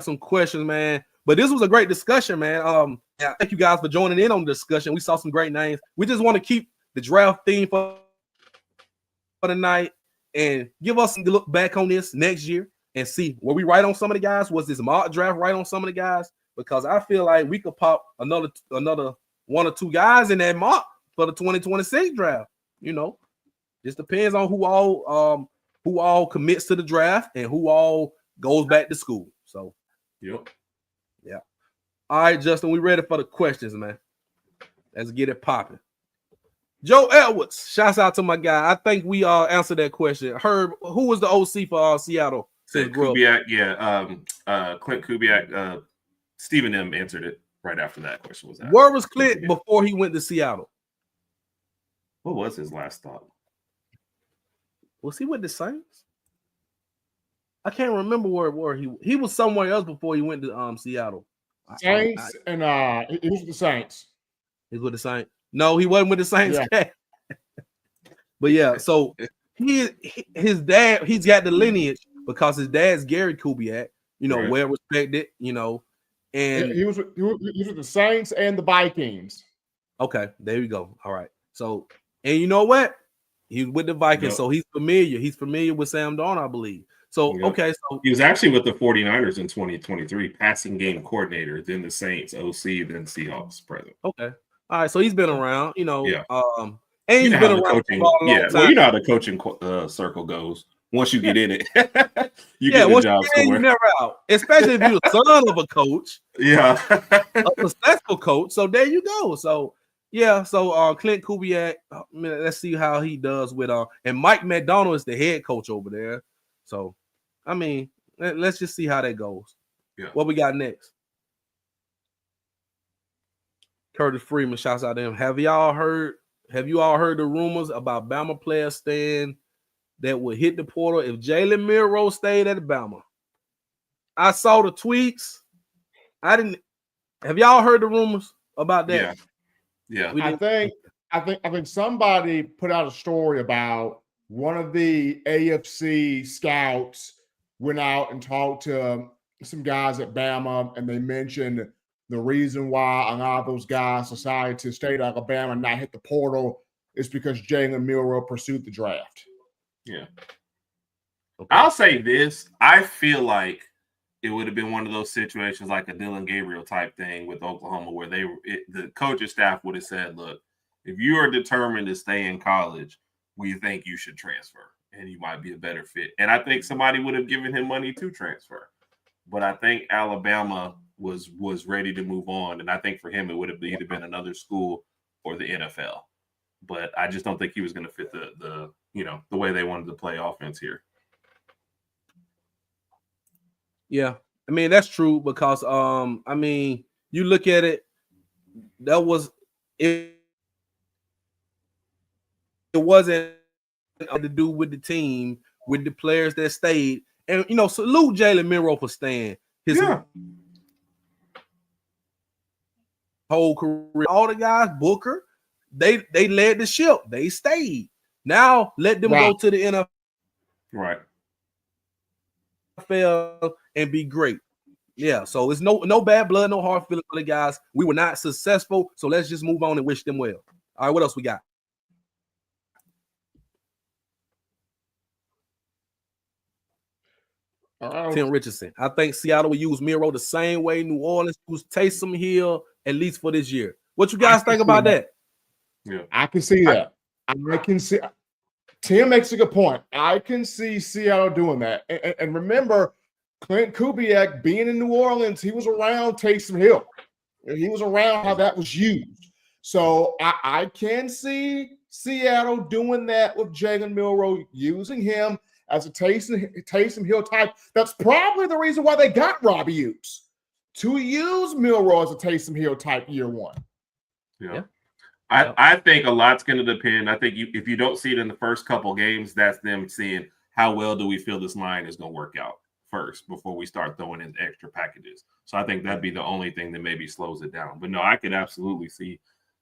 some questions, man. But this was a great discussion, man. Thank you guys for joining in on the discussion. We saw some great names. We just want to keep the draft theme for the night and give us a look back on this next year and see were we right on some of the guys? Was this mock draft right on some of the guys? because I feel like we could pop another one or two guys in that mock for the 2026 draft. You know, just depends on who all commits to the draft and who all goes back to school. So, Yep. Yeah. All right, Justin, we ready for the questions, man. Let's get it popping. Joe Edwards, shouts out to my guy. I think we answered that question. Herb, who was the OC for Seattle? Kubiak, Clint Kubiak. Stephen M answered it right after that question was asked. Where was Clint before he went to Seattle? What was his last thought? Was he with the Saints? I can't remember where he was somewhere else before he went to Seattle. Saints and he was with the Saints. He's with the Saints. No, he wasn't with the Saints. Yeah. But yeah, so his dad, he's got the lineage because his dad's Gary Kubiak, right. Well respected, and he was with the Saints and the Vikings. Okay, there you go. All right. So, and you know what? He's with the Vikings, so he's familiar. He's familiar with Sam Darnold, I believe. So, okay. So he was actually with the 49ers in 2023, passing game coordinator, then the Saints, OC, then Seahawks president. Okay. All right. So he's been around, Yeah. And he's been around coaching. Well, you know how the coaching circle goes. Once you get in it, you get a job somewhere. You're never out, especially if you're the son of a coach. Yeah. A successful coach. So there you go. So, yeah. So Clint Kubiak, let's see how he does with and Mike McDonald is the head coach over there. So, I mean, let's just see how that goes. Yeah. What we got next? Curtis Freeman, shouts out to him. Have you all heard the rumors about Bama players staying that would hit the portal if Jalen Milroe stayed at Bama? I saw the tweets. Have y'all heard the rumors about that? Yeah. I think somebody put out a story about one of the AFC scouts went out and talked to some guys at Bama, and they mentioned the reason why a lot of those guys decided to stay at Alabama and not hit the portal is because Jalen Milroe pursued the draft. Yeah. Okay. I'll say this. I feel like it would have been one of those situations like a Dylan Gabriel type thing with Oklahoma where the coaching staff would have said, look, if you are determined to stay in college, we think you should transfer and you might be a better fit. And I think somebody would have given him money to transfer. But I think Alabama was ready to move on. And I think for him, it would have either been another school or the NFL. But I just don't think he was going to fit the way they wanted to play offense here. Yeah. I mean, that's true because, you look at it, it wasn't to do with the team, with the players that stayed. And, salute Jalen Milroe for staying. His whole career. All the guys, Booker, they led the ship. They stayed. Now let them go to the NFL. Right. And be great. Yeah, so it's no bad blood, no hard feelings for the guys. We were not successful, so let's just move on and wish them well. All right, what else we got? Tim Richardson. I think Seattle will use Milroe the same way New Orleans used Taysom Hill, at least for this year. What you guys think about that? Yeah, I can see that. I can see. Tim makes a good point. I can see Seattle doing that. And remember, Clint Kubiak being in New Orleans, he was around Taysom Hill. He was around how that was used. So I can see Seattle doing that with Jalen Milroe, using him as a Taysom Hill type. That's probably the reason why they got Robbie Hughes, to use Milroe as a Taysom Hill type year one. Yeah. I think a lot's going to depend. I think if you don't see it in the first couple games, that's them seeing how well do we feel this line is going to work out first before we start throwing in extra packages. So I think that'd be the only thing that maybe slows it down. But no, I could absolutely see,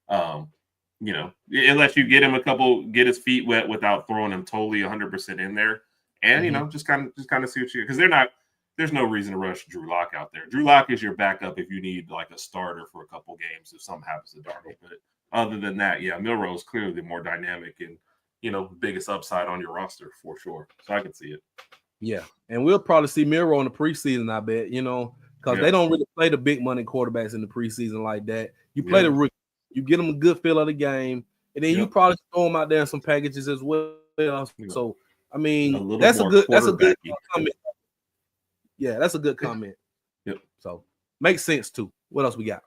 unless you get his feet wet without throwing him totally 100% in there, and just kind of see what you, because there's no reason to rush Drew Lock out there. Drew Lock is your backup if you need like a starter for a couple games if something happens to Darnold. But other than that, Milroe is clearly the more dynamic and biggest upside on your roster for sure. So I can see it. Yeah, and we'll probably see Milroe in the preseason, I bet, because they don't really play the big money quarterbacks in the preseason like that. You play the rookie, you get them a good feel of the game, and then you probably throw them out there in some packages as well. So I mean, that's a good comment. Yeah, that's a good comment. Yep. So makes sense too. What else we got?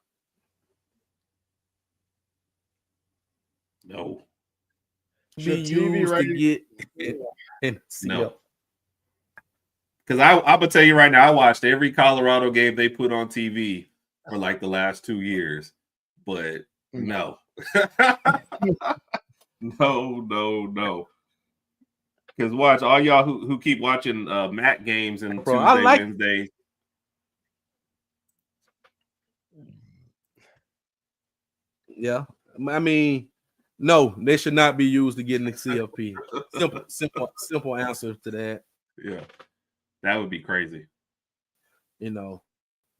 No. Should Be TV used to rating- get in No. Because I'm gonna tell you right now, I watched every Colorado game they put on TV for like the last 2 years, but no. No. Because watch all y'all who keep watching MAC games and Tuesday, Wednesday. Yeah, I mean, no, they should not be used to get in the CFP. Simple answer to that. Yeah, that would be crazy. You know,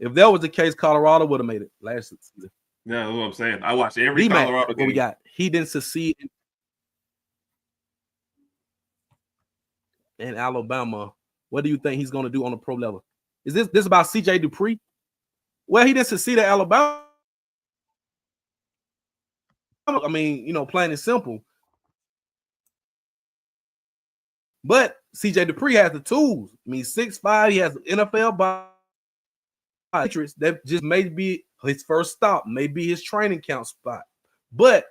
if that was the case, Colorado would have made it last season. Yeah, that's what I'm saying. I watched every Colorado game. What we got? He didn't succeed in Alabama. What do you think he's going to do on the pro level? Is this about CJ Dupree? Well, he didn't succeed at Alabama. I mean, you know, plain and simple. But CJ Dupree has the tools. I mean, 6'5", he has NFL body. That just may be his first stop, maybe his training camp spot. But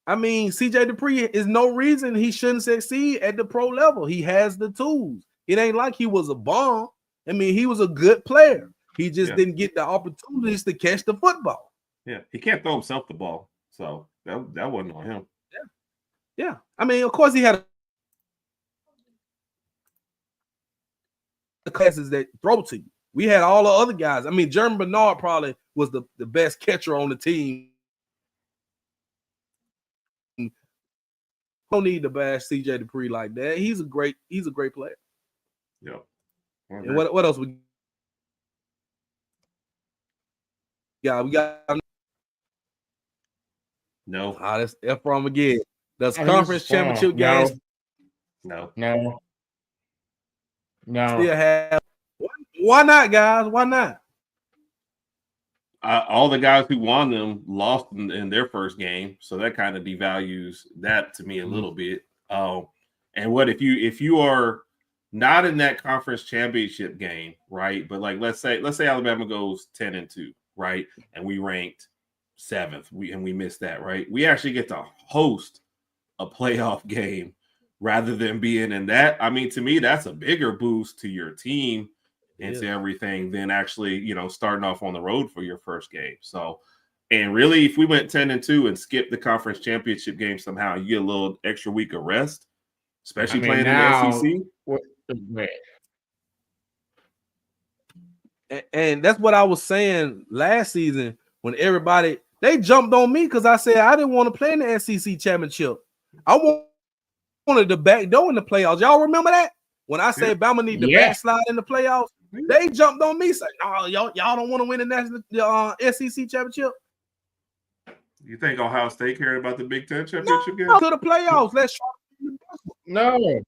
I mean, CJ Dupree is no reason he shouldn't succeed at the pro level. He has the tools. It ain't like he was a bomb. I mean, he was a good player. He just didn't get the opportunities to catch the football. Yeah, he can't throw himself the ball, so that wasn't on him. Yeah. I mean, of course, he had the classes that throw to you. We had all the other guys. I mean, Jeremy Bernard probably was the best catcher on the team. Don't need to bash CJ Dupree like that. He's a great player. Yeah. Okay. And what else we got? We got no. That's Ephraim again. Does conference championship games? No. Still have. Why not, guys? Why not? All the guys who won them lost in their first game, so that kind of devalues that to me a little bit. And what if you are not in that conference championship game, right? But like let's say Alabama goes 10-2, right? And we ranked 7th, we missed that, right? We actually get to host a playoff game rather than being in that. I mean, to me, that's a bigger boost to your team and to everything than actually, you know, starting off on the road for your first game. So, and really, if we went 10-2 and skipped the conference championship game somehow, you get a little extra week of rest, especially playing in the SEC. And that's what I was saying last season when everybody they jumped on me because I said I didn't want to play in the SEC championship. I wanted the back door in the playoffs. Y'all remember that? When I say Bama need to backslide in the playoffs, they jumped on me saying, "No, y'all don't want to win the SEC championship." You think Ohio State cared about the Big Ten championship game? To the playoffs. Let's try. No.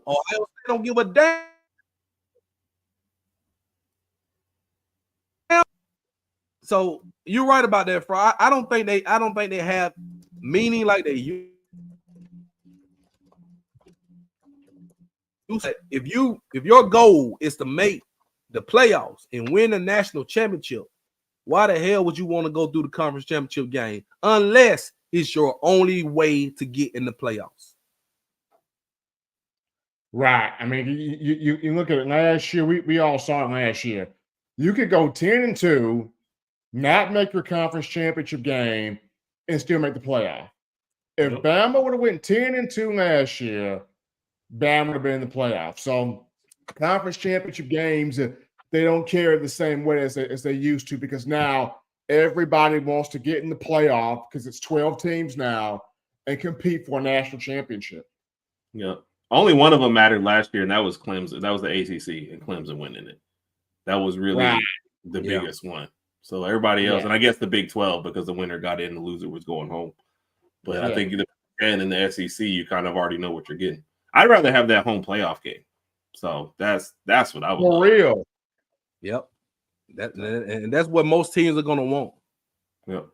Ohio State don't give a damn. So you're right about that, Fry. I don't think they have meaning like they use. If your goal is to make the playoffs and win the national championship, why the hell would you want to go through the conference championship game unless it's your only way to get in the playoffs? Right. I mean, you look at it last year. We all saw it last year. You could go 10-2, not make your conference championship game, and still make the playoff. If Bama would have went 10-2 last year, Bama would have been in the playoff. So conference championship games, they don't carry the same way as they used to because now everybody wants to get in the playoff because it's 12 teams now and compete for a national championship. Yeah. Only one of them mattered last year, and that was Clemson. That was the ACC and Clemson winning it. That was really the biggest one. So everybody else, and I guess the Big 12 because the winner got in, the loser was going home. But I think the 10 in the SEC, you kind of already know what you're getting. I'd rather have that home playoff game. So that's what I would. For real. Yep. And that's what most teams are gonna want. Yep.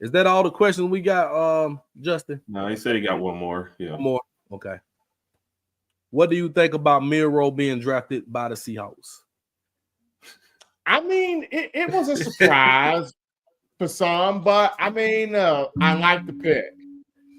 Is that all the questions we got, Justin? No, he said he got one more. Yeah. One more. Okay. What do you think about Milroe being drafted by the Seahawks? I mean, it was a surprise for some, but I mean, I like the pick.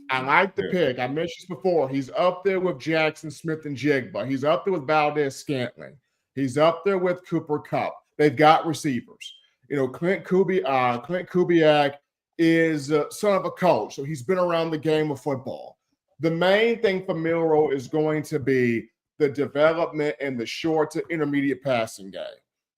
I like the pick. I mentioned this before. He's up there with Jackson, Smith, and Jigba. He's up there with Valdez-Scantling. He's up there with Cooper Kupp. They've got receivers. You know, Clint Kubiak is son of a coach, so he's been around the game of football. The main thing for Milroe is going to be the development in the short to intermediate passing game.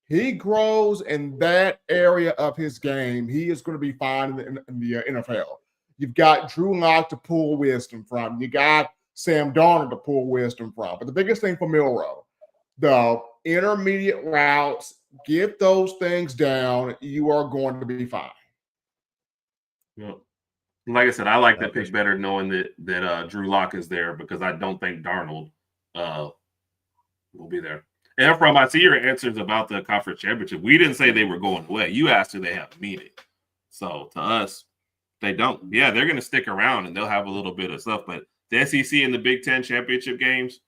He grows in that area of his game, he is going to be fine in the NFL. You've got Drew Lock to pull wisdom from. You got Sam Darnold to pull wisdom from. But the biggest thing for Milroe, the intermediate routes, get those things down, you are going to be fine. Yeah. Like I said, I like that pick better knowing that Drew Lock is there because I don't think Darnold will be there. And from I see your answers about the conference championship, we didn't say they were going away. You asked do they have a meeting. So to us, they don't. Yeah, they're going to stick around and they'll have a little bit of stuff. But the SEC and the Big Ten championship games,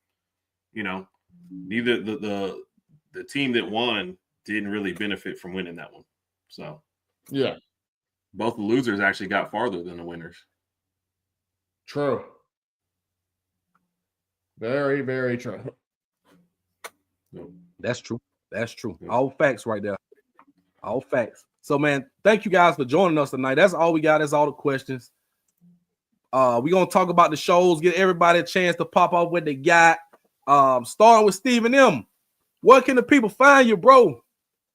you know, neither the team that won didn't really benefit from winning that one. So yeah, both the losers actually got farther than the winners. True. Very, very true. That's true. That's true. All facts right there. All facts. So, man, thank you guys for joining us tonight. That's all we got. That's all the questions. We're going to talk about the shows, get everybody a chance to pop up what they got. Starting with Stephen M. Where can the people find you, bro?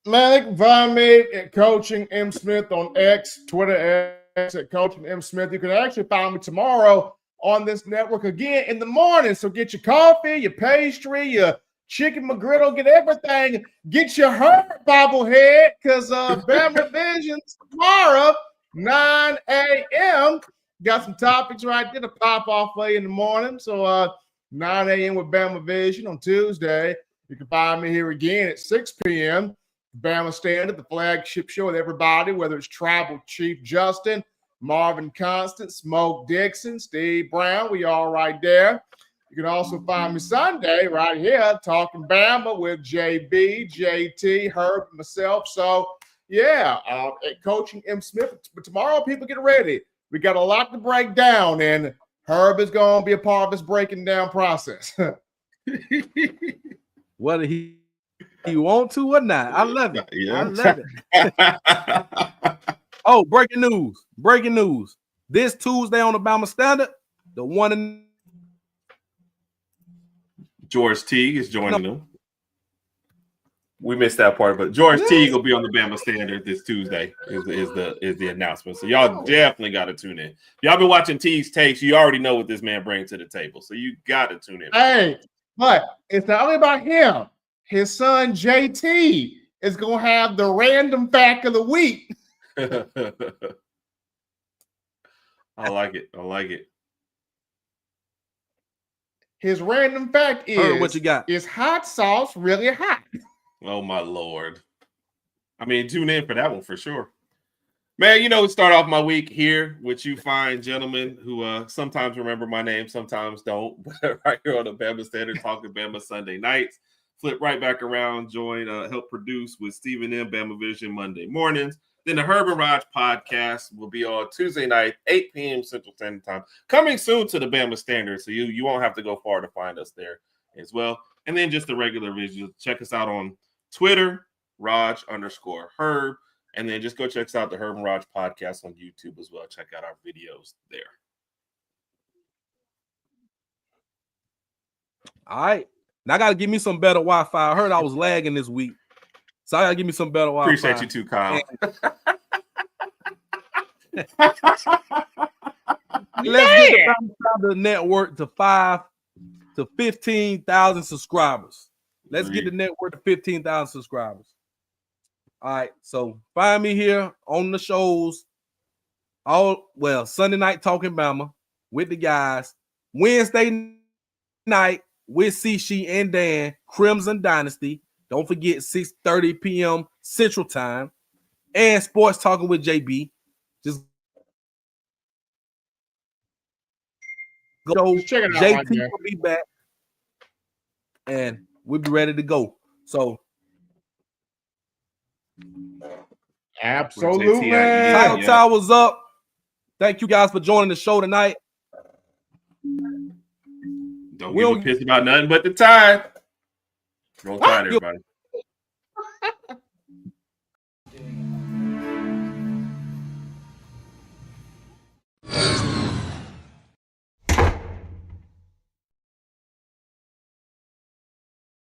Man, they can find me at Coaching M. Smith on X, Twitter X at Coaching M. Smith. You can actually find me tomorrow on this network again in the morning. So get your coffee, your pastry, your chicken McGriddle, get everything. Get your Herb bobblehead because Bama Visions tomorrow, 9 a.m. Got some topics right there to pop off for you in the morning. So 9 a.m. with Bama Vision on Tuesday. You can find me here again at 6 p.m. Bama Standard, the flagship show with everybody, whether it's Tribal Chief Justin, Marvin Constant, Smoke Dixon, Steve Brown. We all right there. You can also find me Sunday right here, Talk'n Bama with JB, JT, Herb, and myself. So, yeah, at Coaching M. Smith. But tomorrow, people get ready. We got a lot to break down, and Herb is going to be a part of this breaking down process. Whether he want to or not. I love it. Yeah. I love it. Oh, breaking news. Breaking news. This Tuesday on the Bama Standard, the one in George Teague is joining them. We missed that part, but George Teague will be on the Bama Standard this Tuesday is the announcement. So y'all definitely got to tune in. If y'all been watching Teague's takes, you already know what this man brings to the table. So you got to tune in. Hey, but it's not only about him. His son JT is going to have the random fact of the week. I like it. I like it. His random fact is, what you got? Is hot sauce really hot? Oh, my Lord. I mean, tune in for that one for sure. Man, you know, we start off my week here with you fine gentlemen who sometimes remember my name, sometimes don't. But right here on the Bama Standard, Talk'n Bama Sunday nights. Flip right back around, join, help produce with Stephen M. Bama Vision Monday mornings. Then the Herb and Raj podcast will be on Tuesday night, 8 p.m. Central Standard Time. Coming soon to the Bama Standard, so you won't have to go far to find us there as well. And then just the regular visuals. Check us out on Twitter, Raj_Herb. And then just go check us out, the Herb and Raj podcast on YouTube as well. Check out our videos there. All right. Now I got to give me some better Wi-Fi. I heard I was lagging this week. So I got to give me some better Wi-Fi. Appreciate you too, Kyle. Let's get the network to 15,000 subscribers. Let's get the network to 15,000 subscribers. All right, so find me here on the shows. Sunday night Talk'n Bama with the guys. Wednesday night with Cishi and Dan, Crimson Dynasty. Don't forget 6:30 p.m. Central Time. And Sports Talking with JB. Just go. Just check it out JP right there. will be back. And we'll be ready to go. So Absolutely. Yeah. Title Tower's up. Thank you guys for joining the show tonight. Don't give a piss about nothing but the Tide. Roll Tide, everybody.